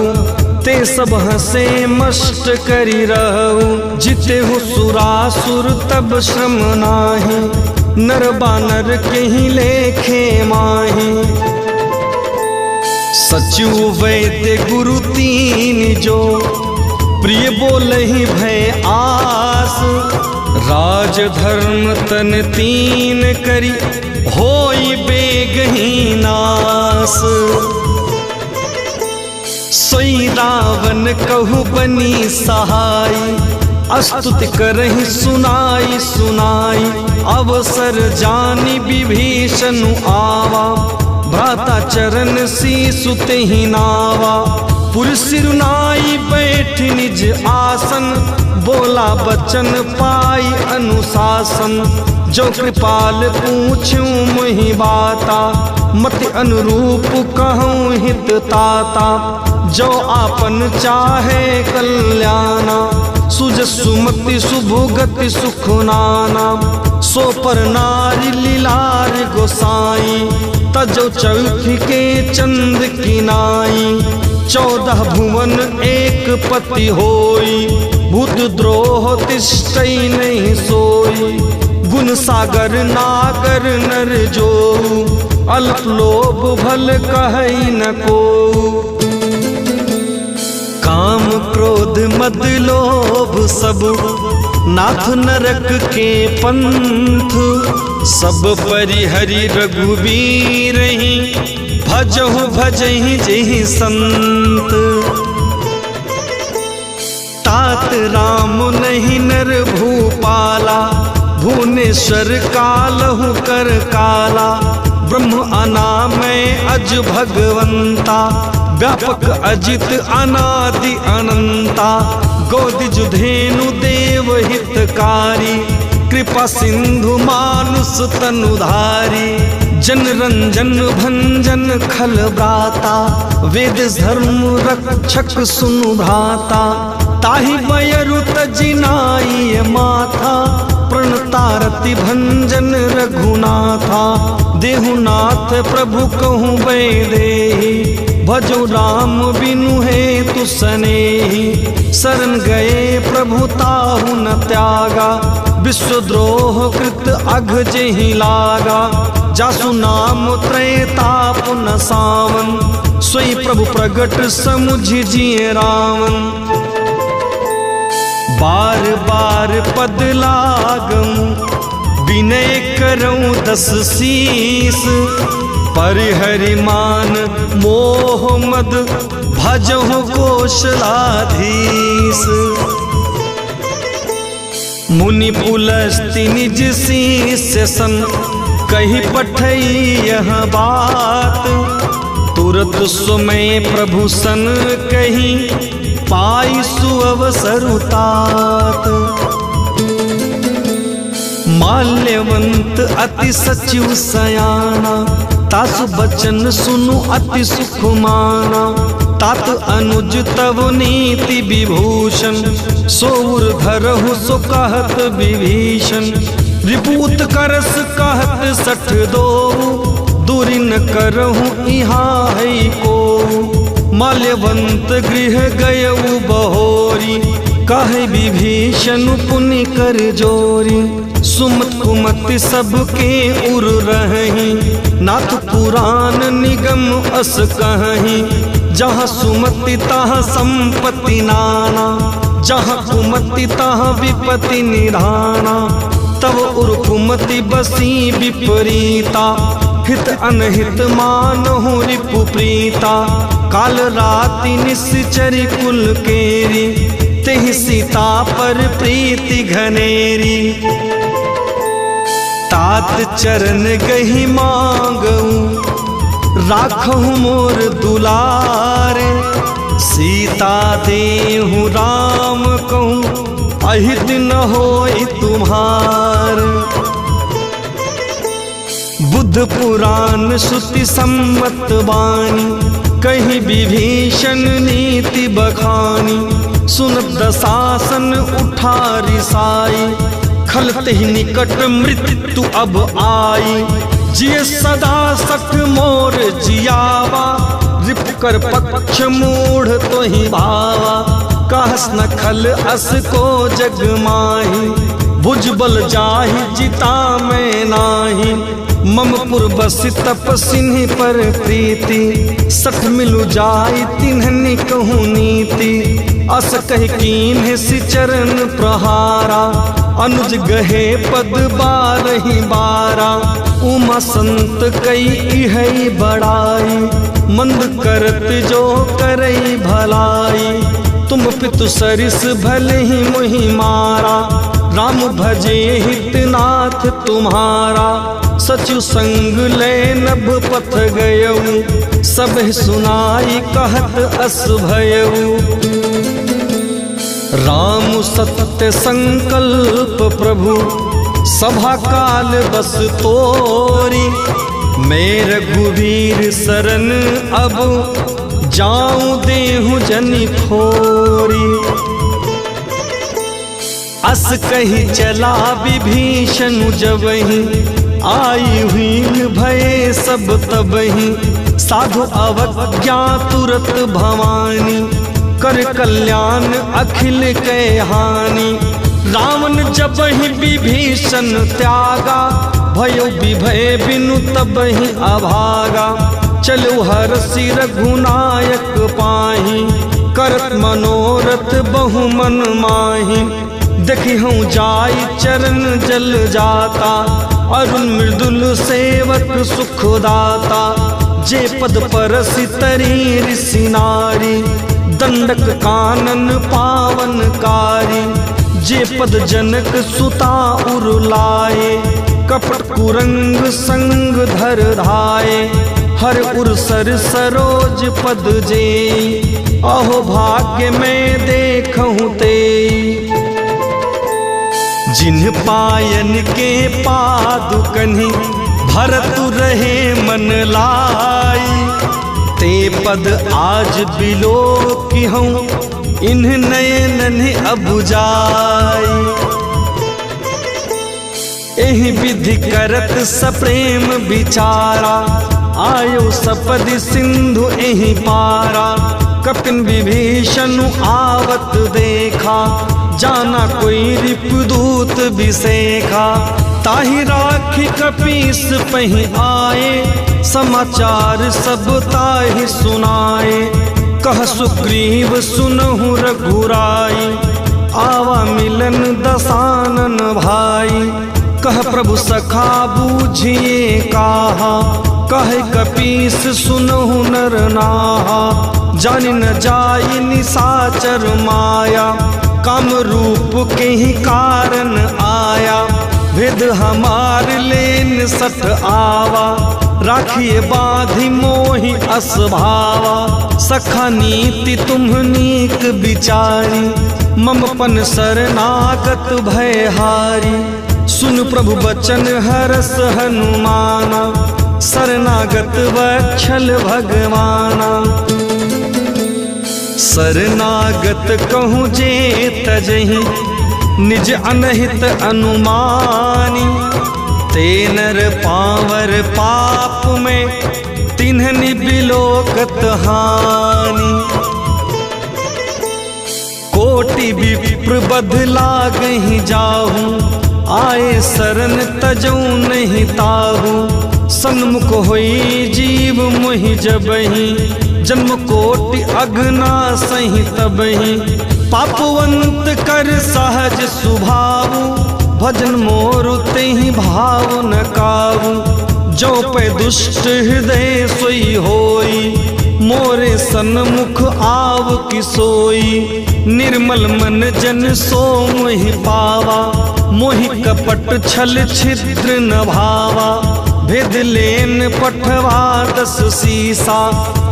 S1: ते सब हसे मष्ट करी रहू। जिते हो सुरासुर तब श्रम नाही, नर बानर के ही लेखे माही। सचिव वैद्य गुरु तीन जो, प्रिय बोलहि भय आस। राज धर्म तन तीन करी, होई बेगही नास। सोई रावण कहु बनी सहाई, अस्तुति करहि सुनाई सुनाई। अवसर जानी विभीषण आवा, भ्राता चरण शीसु तेहि नावा। पुर सिरुनाई बैठ निज आसन, बोला बचन पाई अनुशासन। जो कृपाल पूछूं मुहि बाता, मति अनुरूप कहूँ हित ताता। जो आपन चाहे कल्याणा, सुज सुमति सुभुगति सुख नाना। सो पर नारी लीलार गोसाई, तजो चौथी के चंद की नाई। 14 भुवन एक पति होई, भूत द्रोह तिष्ठई नहीं सोई। गुण सागर नागर नर जो, अल्प लोभ भल कहई न को। काम क्रोध मद लोभ सब, नाथ नरक के पंथ। सब परिहरि रघुवीर ही, भजहु भजहि जेहि संत। तात राम नहीं नर भूपाला, भुवनेश्वर कालहु कर काला। ब्रह्म अनामय अज भगवंता, व्यापक अजित अनादि अनंता। गोदिज धेनु देव हितकारी, कृपा सिंधु मानुष तनुधारी। जन रंजन भंजन खल ब्राता, वेद धर्म रक्षक सुनु भ्राता। ताहि बयरु तजिनाई माथा, प्रणतारति भंजन रघुनाथा। देहुनाथ प्रभु कहूँ वैदेही, भजो राम बिनु हेतु सनेही। शरण गए प्रभु ताहु न त्यागा, विश्वद्रोह कृत अघ जेहि लागा। जासु नाम त्रैताप न सावन, सोई प्रभु प्रगट समुझि जिय रावण। बार बार पद लागम, विनय करऊं 10 शीस। परिहरि मान मोह मद, भजहु कौशलाधीश। मुनि पुलस्ति निज शिष्य सन, कही पठई यह बात। तुरत सुमय प्रभु सन कही, पाई सुअवसरु तात। माल्यवंत अति सचिव सयाना, तासु बचन सुनु अति सुख माना। तात अनुज तव नीति विभूषण, सोर धरहु सो कहत विभीषण। रिपूत करस कहत सठ दो, दूरी न करहु इहाँ है को। माल्यवंत गृह गयउ बहोरी, कहे विभीषण पुनि कर जोरी। सुमत कुमति सबके उर रही, नाथ पुराण निगम अस कहीं। जहाँ सुमति तहाँ संपत्ति नाना, जहाँ कुमति तहाँ विपत्ति निधाना। तब उर कुमति बसी विपरीता, हित अनहित मानहु रिपु प्रीता। काल राति निश्चरी कुल केरी, तेहि सीता पर प्रीति घनेरी। तात चरण गही मांगऊ, राखहु मोर दुलारे। सीता देहु राम कहूँ, अहित न होई तुम्हार। बुद्ध पुराण श्रुति सम्मत वाणी, कहीं विभीषण नीति बखानी। सुनत दशासन उठा रिसाई, खलते ही निकट मृत्यु अब आई। जिय सदा सठ मोर जियावा, रिप कर पक्ष मूढ़ तो ही भावा। कहस न खल अस को जग माही, भुजबल जाहि जिता मैं नाही। मम पुर बसि तपसिन्हि पर प्रीति, सठ मिलु जाई तिन्हनि कहूँ नीति। अस कह कीन्ह सि चरण प्रहारा, अनुज गहे पद बारहि बारा। उमा संत कई इहै बड़ाई, मंद करत जो करई भलाई। तुम पितु सरिस भले ही मुहि मारा, राम भजे हितनाथ तुम्हारा। सचु संग ले नभ पथ गयऊ, सब सुनाई कहत अस भयऊ। राम सत्य संकल्प प्रभु, सभा काल बस तोरी। मैं रघुवीर शरण अब, जाऊं देहु जनि खोरी। अस कही चला विभीषण जबहि, आई हुई भये सब तबहि। साधु अवज्ञा तुरत भवानी, कर कल्याण अखिल कै हानि। रावण जबहि विभीषण त्यागा, भयो विभय बिनु तबहि अभागा। चलो हरषि रघुनायक पाहि, करत मनोरथ बहु मन माहि। देखि हूँ जाई चरण जल जाता, अरुण मृदुल सेवक सुखदाता। जे पद परसि तरी ऋषि नारी, दंडक कानन पावनकारी। जे पद जनक सुता उरुलाए, कपट कुरंग संग धर धाये। हर उर सर सरोज पद जे, अहो भाग्य में देखहूँ ते। जिन पायन के पादुकनि, भरतु रहे मन लाई। ते पद आज बिलो की हूँ, इन्ह नयन अब जाई। एहि विधि करत सप्रेम विचारा, आयो सपदि सिंधु एहि पारा। कपिन विभीषण आवत देखा, जाना कोई रिपुदूत विसेखा। ताहि राखी कपीस पहि आए, समाचार सब ताहि सुनाए। कह सुग्रीव सुनहु रघुराई, आवा मिलन दसानन भाई। कह प्रभु सखा बूझिए काहा, कह कपीस सुनहु नर नाहा। जानि न जाई निसाचर माया, काम रूप के ही कारण आया। भेद हमार लेन सठ आवा, राखिए बाधी मोहि असभावा। सखा नीति तुम्हनीक विचारी, ममपन शरणागत भयहारी। सुन प्रभु बचन हरस हनुमाना, शरणागत वत्सल भगवाना। शरणागत कहूँ जे तजहि, निज अनहित अनुमानी। ते नर पावर पाप में, तिन्हनि बिलोकत हानि। कोटि विप्र बदला गहि जाहूँ, आए शरण तजऊ नहीं ताहू। सन्मुख होई जीव मोहि जबहि, जन्म कोटि अगना सही तबहि। पापवंत कर सहज सुभावु, भजन मोर तेहि भाव न काबू। जो पे दुष्ट हृदय सोई होई, मोरे सन्मुख आव कि सोई। निर्मल मन जन सो मोहि पावा, मोहि कपट छल छिद्र न भावा। भेद लेन पठवा 10 सीसा,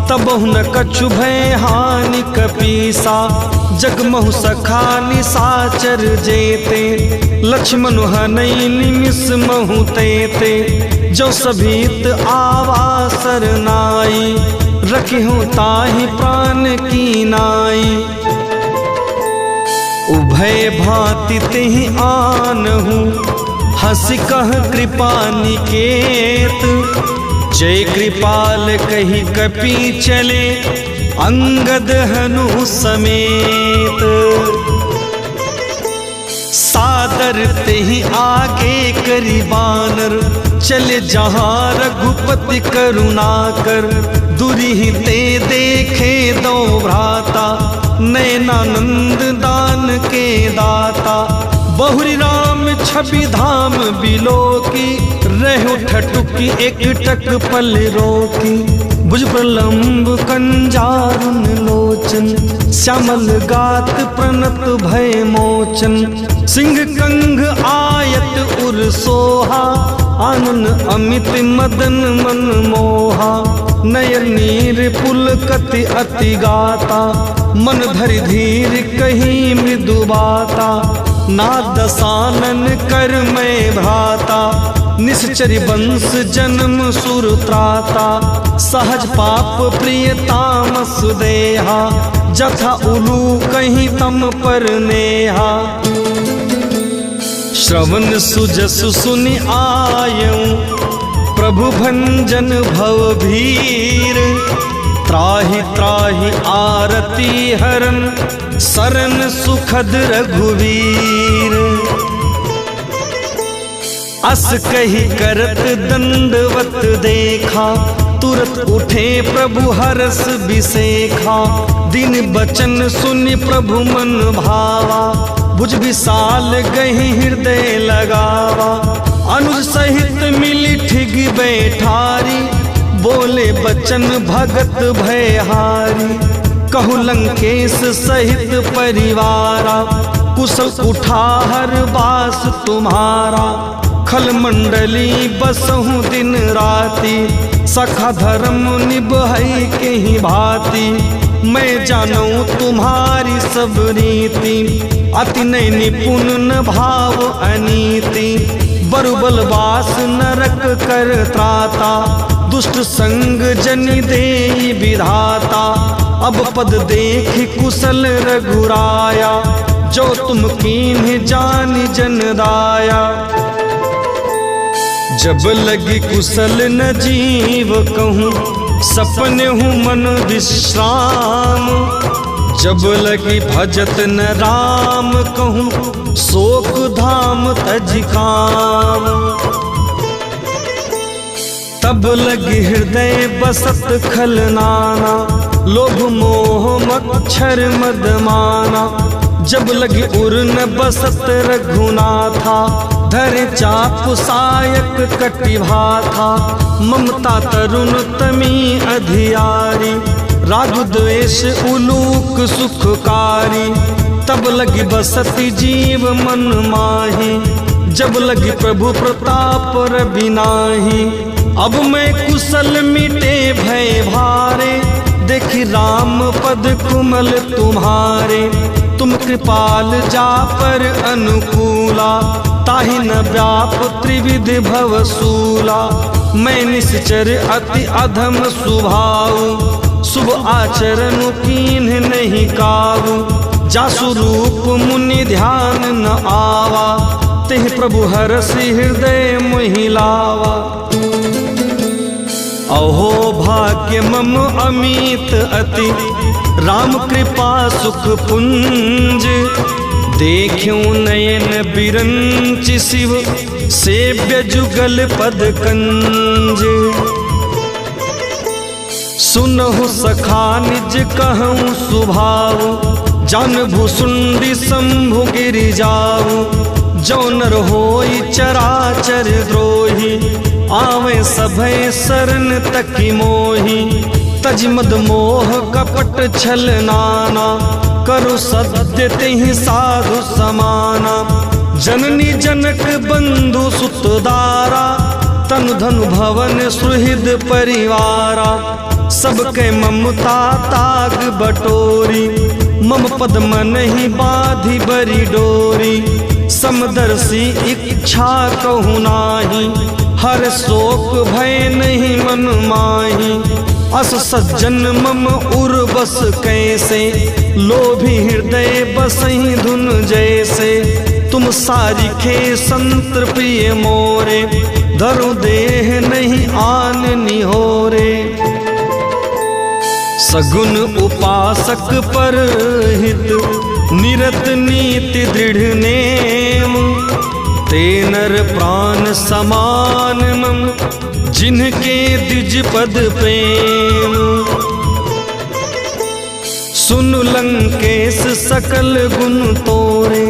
S1: तबहु न कछु भय हानि कपीसा। जगमहु सखा निसाचर जेते, लक्ष्मण हनई निमिष महु तेते। जो सभीत आवा सरनाई, रखिहु ताहि प्राण की नाई। उभय भांति तेहि आनहु, हंसी कह कृपा निकेत। जय कृपाल कही कपि चले, अंगद हनु समेत। सादर तेहि आगे करी बानर, चले जहाँ रघुपति करुणाकर। दुरिहि ते देखे दो भ्राता, नयनानंद दान के दाता। बहुरी राम छवि धाम बिलोकी, रहो ठटुकी एक टक पल रोकी। भुज प्रलंब कंजारुन लोचन, श्यामल गात प्रणत भय मोचन। सिंह कंग आयत उर सोहा, आनन अमित मदन मन मोहा। नयन नीर पुलकति अति गाता, मन धरि धीर कहीं मृदु बाता। नादसानन कर मैं भ्राता, निश्चरी वंश जन्म सुर त्राता। सहज पाप प्रिय तामस देहा, जथा उलू कहीं तम पर नेहा। श्रवण सुजसु सुनि आयऊं, प्रभु भंजन भव भीर। त्राहि त्राहि आरती हरन, शरण सुखद रघुवीर। अस कही करत दंडवत देखा, तुरत उठे प्रभु हरस बिसेखा। दिन बचन सुनि प्रभु मन भावा, भुज विशाल गहि हृदय लगावा। अनुज सहित मिली ठिग बैठारी, बोले बचन भगत भयहारी। कहु लंकेश सहित परिवारा, कुशल कुठार बास तुम्हारा। खल मंडली बसहु दिन राति, सखा धर्म निभई के ही भांति। मैं जानूं तुम्हारी सब रीति, अति नय निपुण न भाव अनीति। बरुबल वास नरक कर त्राता, दुष्ट संग जनि देई विधाता। अब पद देख कुशल रघुराया, जो तुम कीन्ह जान जन दाया। जब लगी कुशल न जीव कहूँ, सपने हूँ मन विश्राम। जब लगी भजत न राम कहूँ, शोक धाम तज काम। तब लगी हृदय बसत खलनाना, लोभ मोह मच्छर मदमाना। जब लगी उर न बसत रघुनाथा, धर चाप सायक कटिभा था। ममता तरुण तमी अधियारी, राग द्वेष उलूक सुखकारी। तब लगी बसती जीव मन माही, जब लगी प्रभु प्रताप रबिनाही। अब मैं कुशल मिटे भय भारे, देखी राम पद कुमल तुम्हारे। तुम कृपाल जा पर अनुकूला, ताहि न व्याप त्रिविध भवसूला। मैं निश्चर अति अधम स्वभाव, शुभ आचरण कीन्ह नहीं काबू। जासु रूप मुनि ध्यान न आवा, तेह प्रभु हरसि हृदय मोहि लावा। अहो भाग्य मम अमित अति, राम कृपा सुख पुंज। देखूं नयन बिरंच शिव, सेव्य जुगल पद कंज। सुनहु सखा निज कहूँ सुभाव, जान भुसुंडी शंभु गिरि जाऊ। जो नर होई चराचर द्रोही, आवे सभय शरण तकी मोही। तज मद मोह कपट छल नाना, करु सद्य तेहि साधु समाना। जननी जनक बंधु सुत दारा, तनु धनु भवन सुहृद परिवारा। सबके ममता ताग बटोरी, मम पद मन ही बाधि बरी डोरी। समदर्शी इच्छा कहूँ नाही, हर शोक भय नहीं मन माही। अस सज्जन मम उर बस कैसे, लोभी हृदय बसहि धुन जैसे। तुम सारिखे संत प्रिय मोरे, धरु देह नहीं आन निहोरे। सगुन उपासक पर हित, निरत नीति दृढ़ नेम। ते नर प्राण समान मम, जिनके द्विज पद प्रेम। सुन लंकेश सकल गुण तोरे,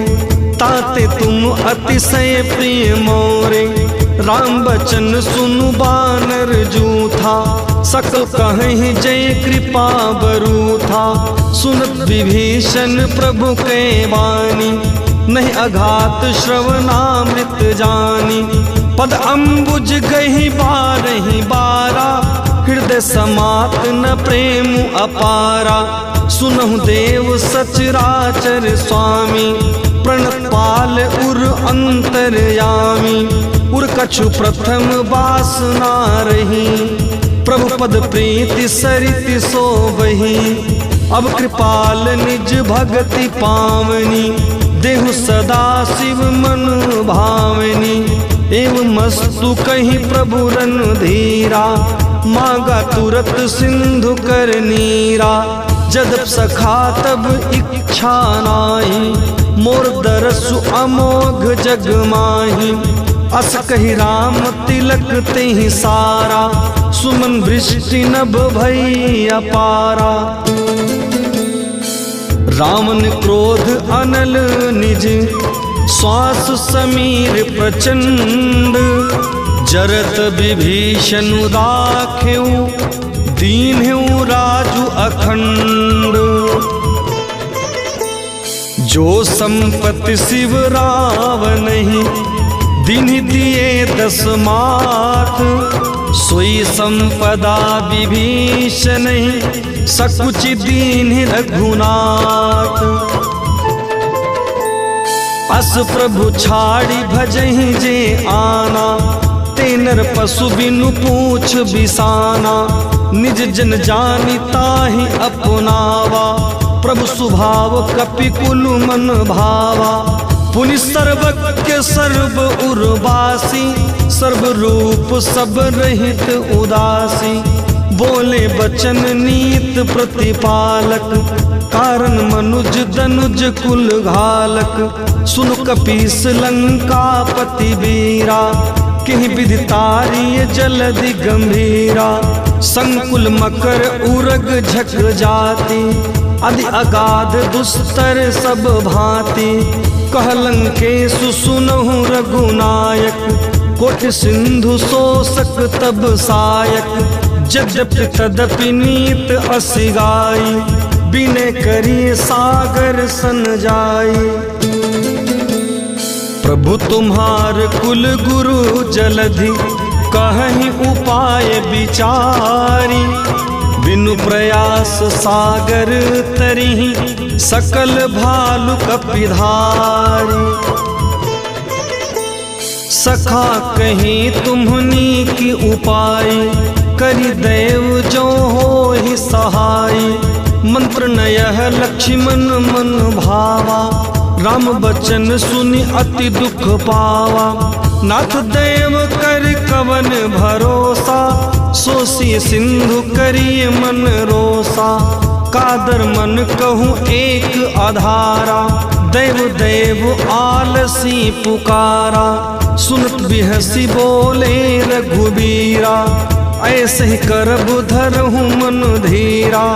S1: ताते तुम अतिशय प्रिय मोरे। राम बचन सुनु बानर जूथा, सकल कहीं जय कृपा बरू था। सुनत विभीषण प्रभु के वाणी, नहीं अघात श्रवणामृत जानी। पद अम्बुज गही बारही बारा, हृदय समात न प्रेम अपारा। सुनहु देव सचराचर स्वामी, प्रणपाल उर अंतरयामी। उर कछु प्रथम वासना रही, प्रभु पद प्रीति सरित सोबही। अब कृपाल निज भगति पावनी, देहु सदा शिव मन भावनी। एवं मस्तु कहीं प्रभु रन धीरा, मांगा तुरत सिंधु कर नीरा। जदप सखा तब इच्छा नाही, मोर दरसु अमोघ जग माही। अस कही राम तिलक तेहि सारा, सुमन वृष्टि नभ भई अपारा। रावण क्रोध अनल निज, श्वास समीर प्रचंड। जरत विभीषण राखेऊ, दीन्हु राजु अखंड। जो संपत्ति शिव रावणहि, दीन्हि दिए 10 माथ। सोई संपदा विभीषणहि, सकुचि दीन्हि रघुनाथ। अस प्रभु छाड़ी भजहि जे आना, ते नर पशु बिनु पूछ बिसाना। निज जन जानि ताहि अपनावा, प्रभु स्वभाव कपि कुल मन भावा। पुनि सर्वज्ञ सर्व उर्वासी, सर्व रूप सब रहित उदासी। बोले बचन नीत प्रतिपालक, कारण मनुज दनुज कुल घालक। सुन कपीस लंकापति वीरा, किहि विधि तारिय जलधि गंभीरा। संकुल मकर उरग झक जाति, अधि अगाध दुस्तर सब भांति। कहलंकेशु सुनहु रघुनायक, कोटि सिंधु शोषक तब सायक। यद्यपि तदपि नीत असि गाई, बिने करिए सागर सन जाई। प्रभु तुम्हार कुल गुरु जलधि कहीं उपाय विचारी। बिनु प्रयास सागर तरिहि सकल भालु कपिधारी। सखा कहीं तुम्हनी की उपाय करि देव जो हो ही सहाय। मंत्र नयह लक्ष्मण मन भावा राम बचन सुनि अति दुख पावा। नाथ देव कर कवन भरोसा सोसी सिंधु करिए मन रोसा। कादर मन कहूँ एक आधारा देव देव आलसी पुकारा। सुनत बिहसी बोले रघुबीरा ऐसे ही करब धरहूँ मन धीरा।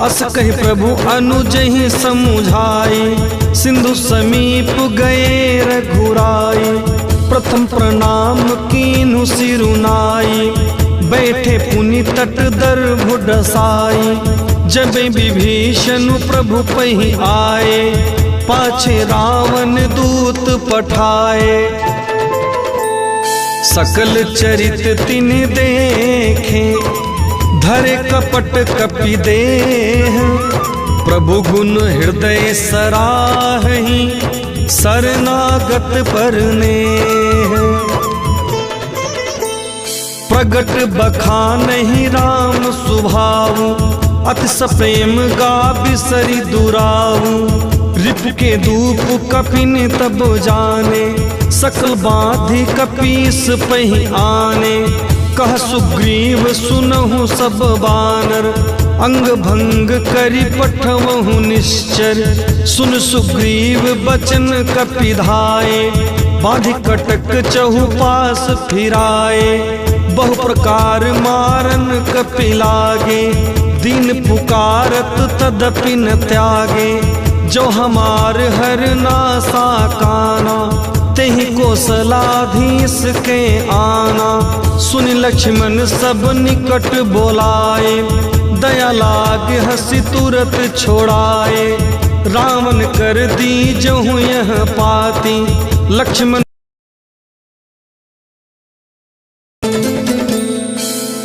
S1: अस कहि प्रभु अनुज ही समुझाई सिंधु समीप गए रघुराई। प्रथम प्रणाम कीन्हु सिरुनाई बैठे पुनि तट दर्भ डसाई। जब विभीषण प्रभु पहि आए पाछे रावण दूत पठाए। सकल चरित तिन देखे धरे कपट कपि देह। प्रभु गुण हृदय सराहि शरणागत परनेह। प्रगट बखानहि राम सुभाऊ अति सप्रेम गा बिसरि दुराऊ। रिपु के धूप कपिन तब जाने सकल बाधि कपीस पहि आने। कह सुग्रीव सुनहु सब बानर अंग भंग करि पठवहु निश्चर। सुन सुग्रीव बचन कपिधाए बाधि कटक चहुपास फिराए। बहु प्रकार मारन कपि लागे दीन पुकारत तदपि न त्यागे। जो हमार हर नासा काना तेहि कोसलाधीश के आना। सुन लक्ष्मण सब निकट बोलाए दया लाग हंसी तुरत छोड़ाए। रावण कर दी जहु यह पाती लक्ष्मण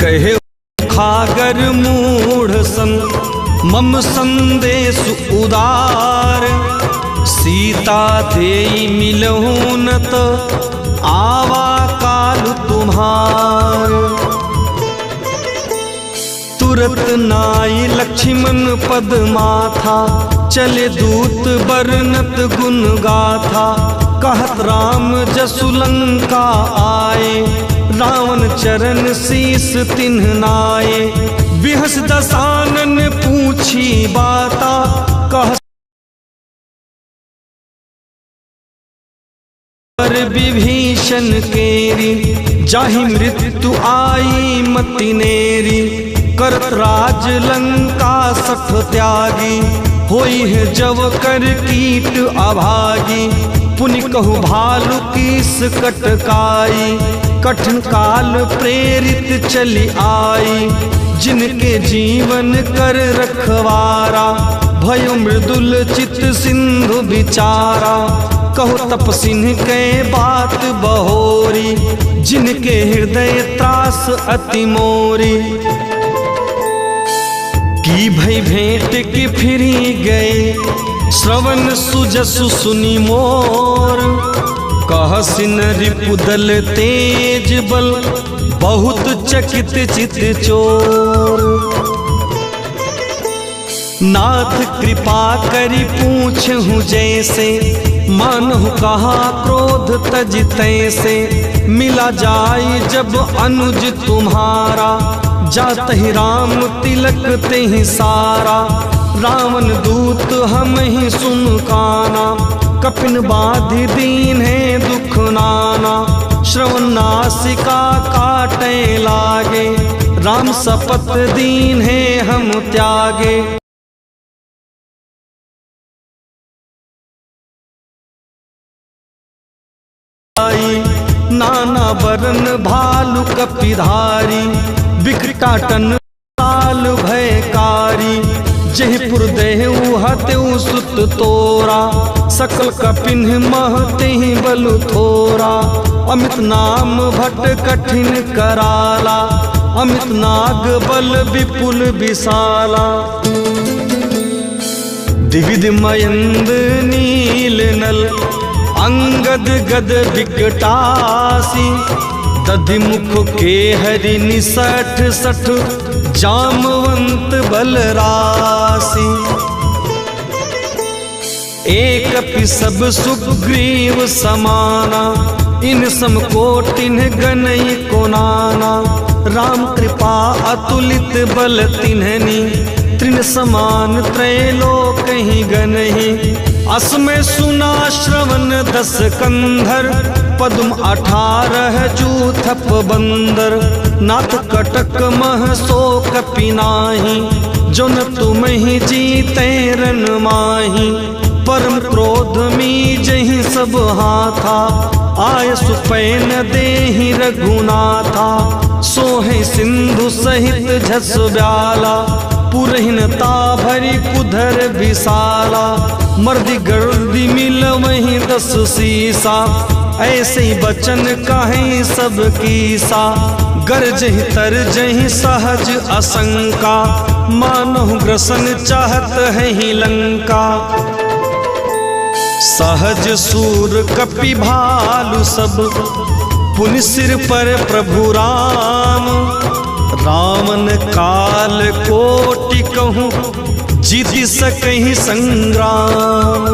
S1: कहे खागर मूढ़ सन मम संदेश उदार। सीता देई मिलहु न त आवा काल तुम्हार। तुरत नाई लक्ष्मण पद माथा चले दूत बरनत गुण गाथा। कहत राम जसु लंका आए रावण चरण शीस तिन्ह नाये। बिहस दसानन पूछी बाता कह विभीषण केरी। जाहि मृत्यु आई मति नेरी करत राज लंका सठ त्यागी। होई है जव कर कीट अभागी पुनि कहु भालु कीस कटकाई। कठिन काल प्रेरित चली आई जिनके जीवन कर रखवारा। भयो मृदुल चित सिंधु विचारा कहु तपसिन के बात बहोरी। जिनके हृदय त्रास अति मोरी की भई भेंट के फिरी गए। श्रवण सुजसु सुनि मोर कहसिन रिपुदल तेज बल बहुत चकित चित चोर। नाथ कृपा करि पूछहु जैसे मानहु कहा क्रोध तज तैसे। मिला जाय जब अनुज तुम्हारा जात ही राम तिलक तेहि सारा। रावण दूत हम ही सुन काना कपिन बाधि दीन है दुख नाना। श्रवण नासिका काटे लागे राम सपत दीन है हम त्यागे। नाना बरन भालु कपिधारी बिकटाटन साल भयकारी। जयपुर देहु हतेउ सुत तोरा, सकल कपिन महते बलु थोरा। अमित नाम भट कठिन कराला, अमित नाग बल विपुल विशाला। दिविध मयंद नील नल, अंगद गद विकटासी। दधि मुख के हरि निसठ सठ, जामवंत बलरासी। एक पि सब सुग्रीव समाना, इन सम कोटिन गनई को नाना। राम कृपा अतुलित बल तिन्हनी, तृण समान त्रैलोक ही गनहि। असमय सुना श्रवण 10 कंधर, पद्म 18 जूथप बंदर। नाथ कटक मह शोक पिनाहि, जो न तुम ही जीते रन माही। परम क्रोध मी जहि सब हाथा, आय सुपैन देहि रघुनाथा। सोहे सिंधु सहित झस ब्याला, पुरहिनता भरी कुधर विशाला। मर्दी गर्दी मिल वहीं 10 सीसा, ऐसे ही बचन कहें सब कीसा। गरजहि तरजहि सहज असंका, मानहु ग्रसन चाहत है ही लंका। सहज सूर कपि भालु सब, पुनि सिर पर प्रभु राम। रामन काल कोटि कहूँ, जीत सकहि संग्राम।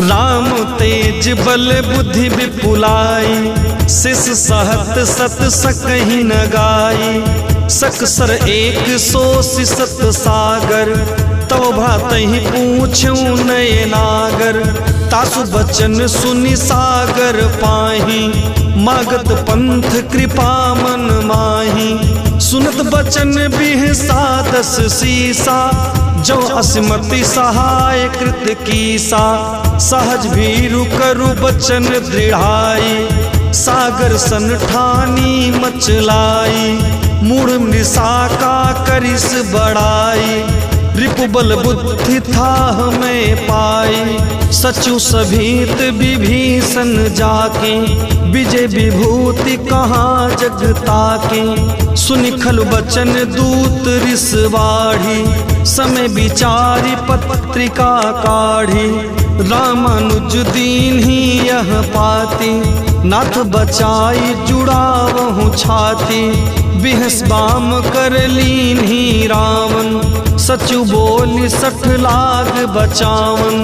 S1: राम तेज बल बुद्धि विपुलाई, शिष सहत सत सकहि न गाई। सकसर 100 सागर, तो भ्रातहि पूछूं नये नागर। तासु बचन सुनि सागर पाही, मागत पंथ कृपा मन माही। सुनत बचन बिहसा 10 सीसा, जो असमति सहाय कृत कीसा। सहज भीरु करु बचन दृढ़ाई, सागर सन ठानी मचलाई। मूढ़ मृषा का करिस बड़ाई, रिपुबल बुद्धि था हमें पाई। सचु सभीत विभीषण जाके, विजय विभूति कहाँ जगता के। सुनि खलु बचन दूत रिस बाढ़ी, समय विचारी पत्रिका काढ़ी। रामानुज दीन ही यह पाती, नाथ बचाई जुड़ावहु छाती। बिहस बाम कर लीन ही रावण, सचु बोली 60 लाख बचावन।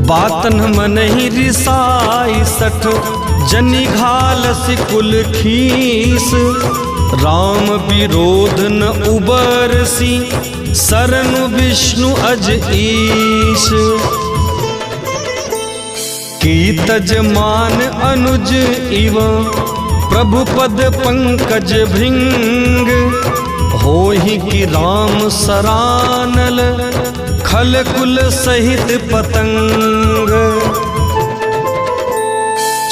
S1: बातन मनहि रिसाई 60, जनि घालस कुल खीस। राम विरोध न उबरसी, सरनु विष्णु अज ईश। की तजमान अनुज इव, प्रभु पद पंकज भृंग। होहि कि राम सरानल, खल कुल सहित पतंग।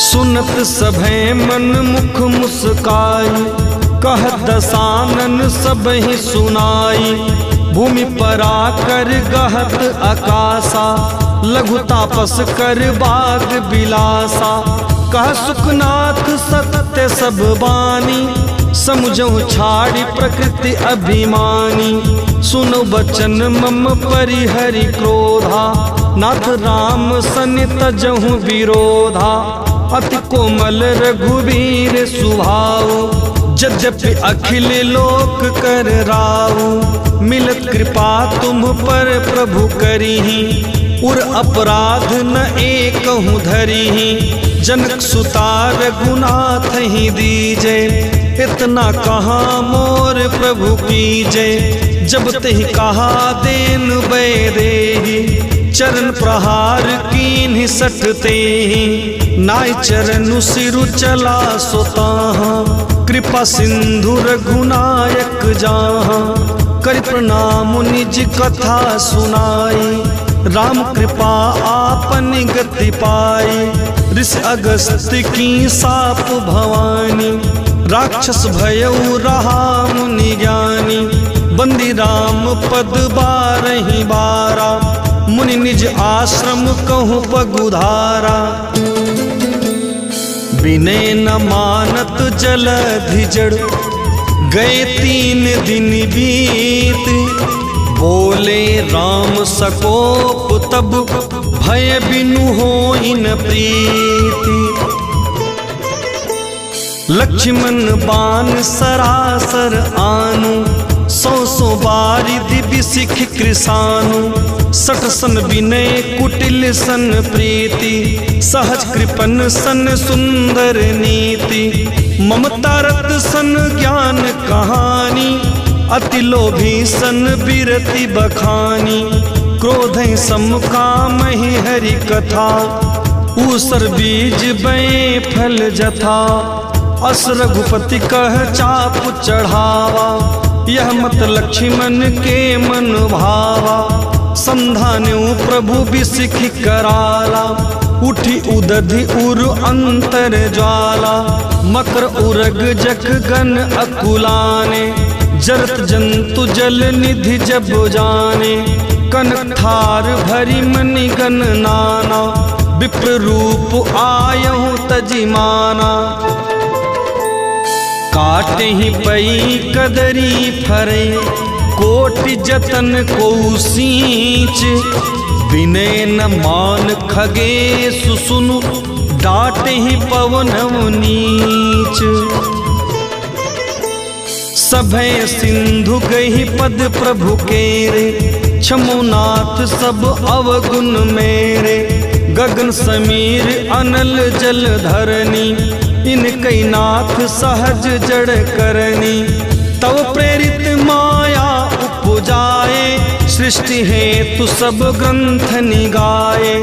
S1: सुनत सभे मन मुख मुस्काई, कह दसानन सब ही सुनाई। भूमि परा कर गहत आकाशा, लघु तापस कर बाग बिलासा। कह सुखनाथ सत्य सब बानी, समुझऊ छाड़ी प्रकृति अभिमानी। सुनो बचन मम परिहरि क्रोधा, नाथ राम सनि तजहु विरोधा। अति कोमल रघुवीर सुभाऊ, यद्यपि अखिल लोक कर राऊ। मिलत कृपा तुम पर प्रभु करिहि, उर अपराध न एकहु धरिहि। जनक सुता रघुनाथ ही दीजे, इतना कहाँ मोर प्रभु कीजे। जब तेहि कहा देन बै देहि, चरण प्रहार कीन्हि सटते ही। नाय चरनु सिरु चला सोताहा, कृपा सिंधु रघुनायक जाहाँ। कर प्रणाम निज कथा सुनाई, राम कृपा आपन गति पाई। ऋषि अगस्त्य की साप भवानी, राक्षस भयउ रहा मुनि ज्ञानी, बंदी राम पद 12 बारा, मुनि निज आश्रम कहूँ पगुधारा। विनय न मानत जलधि जड़, गए 3 दिन बीत, बोले राम सकोप तब, भय बिनु होई न प्रीति। लक्ष्मण बाण सरासर आनु, 100 बारिधि बिसिख कृसानु। 60 सन विनय कुटिल सन प्रीति, सहज कृपन सन सुंदर नीति। ममता रत सन ज्ञान कहानी, अति लोभी सन बिरति बखानी। क्रोध सम कामहि हरि कथा, ऊसर बीज बय फल जथा। अस रघुपति कह चाप चढ़ावा, यह मत लक्ष्मण के मन भावा। संधान्यु प्रभु बिसिख कराला, उठी उदधि उर अंतर ज्वाला। मकर उरग जख गन अकुलाने, जरत जंतु जल निधि जब जाने। कनक थार भरी मणि गण नाना, विप्र रूप आयहु तजिमाना। काटे ही पई कदरी फरे, कोटि जतन को सींच। विनय न मान खगे सुसुनु, डांटे ही पवन नीच। सभय सिंधु गही पद प्रभु केरे, क्षमुनाथ सब अवगुण मेरे। गगन समीर अनल जल धरनी, इनकई नाथ सहज जड़ करनी। तव प्रेरित माया उपजाए, सृष्टि हेतु सब ग्रंथ निगाए।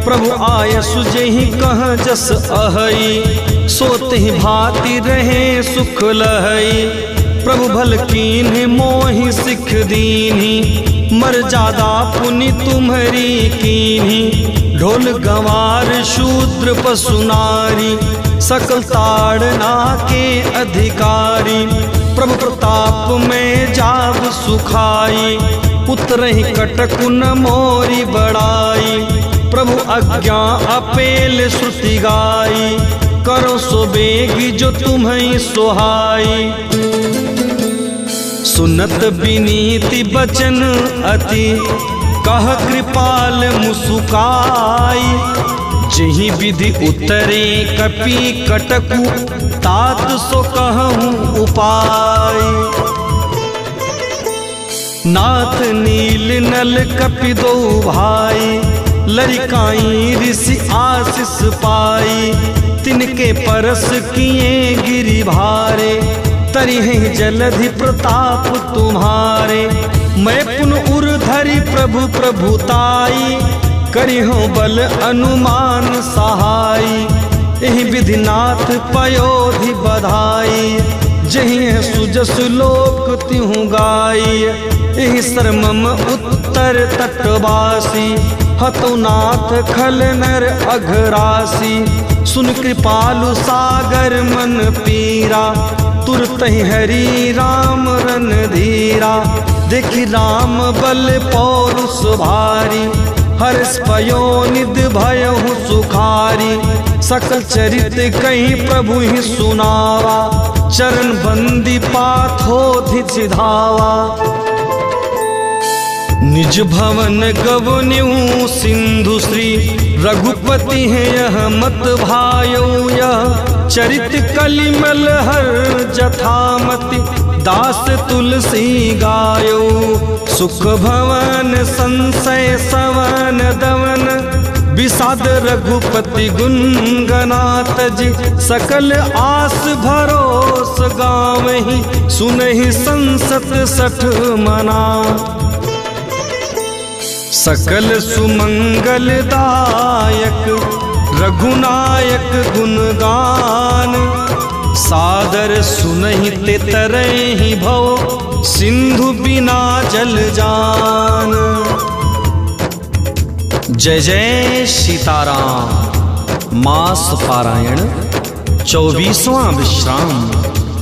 S1: प्रभु आय सुजहि कह जस अहई, सोते भांति रहे सुख लहई। प्रभु भल कीन्ह मोहि सिख दीन्ही, मर्यादा पुनि तुम्हारी कीन्ही। ढोल गंवार शूद्र पशु नारी, सकल ताड़ना के अधिकारी। प्रभु प्रताप में जाब सुखाई, उतरहि कटकु न मोरी बड़ाई। प्रभु आज्ञा अपेल श्रुति गाई, करो सो बेगी जो तुम्हें सोहाई। सुनत विनीति बचन अति, कह कृपाल मुसुकाई। जही विधि उतरे कपि कटकु, तात सो कहूँ उपाय। नाथ नील नल कपि दो भाई, लरिकाई ऋषि आशीष पाई। तिनके परस किए गिरि भारे, तरिहि जलधि प्रताप तुम्हारे। मैं पुन उर धरि प्रभु प्रभुताई, करिहो बल अनुमान सहाई। एहि विधि नाथ पयोधि बधाई, जहि सुजस लोक तिहु गाई। एहि सरमम उत्तर तटवासी, हतौ नाथ खल नर अघरासी। सुन कृपालु सागर मन पीरा, तुरत हरि राम रन धीरा। देखि राम बल पौरुष भारी, हर्ष पयोनिध भयहु सुखारी। सकल चरित कहीं प्रभु ही सुनावा, चरण बंदी पाथोधि सिधावा। निज भवन गवन्यु सिंधु श्री, रघुपति है यह मत भायो। यह चरित कलिमल हर जथामति, दास तुलसी गायो। सुख भवन संशय सवन दवन, विषाद रघुपति गुण गनात जी। सकल आस भरोस गावहि, सुनहि संसत 60 मना। सकल सुमंगलदायक रघुनायक गुणगान, सादर सुनहि ते तरहि भव, सिंधु बिना जल जान। जय जय सीताराम। मास पारायण 24वां विश्राम।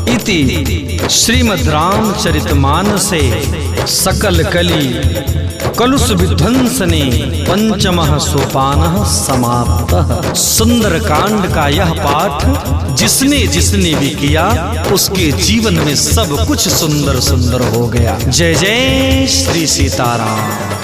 S1: इति श्रीमद् रामचरितमानसे सकल कली कलुष विध्वंसने पंचमः सोपानः समाप्तः। सुंदर कांड का यह पाठ जिसने जिसने भी किया उसके जीवन में सब कुछ सुंदर सुंदर हो गया। जय जय श्री सीताराम।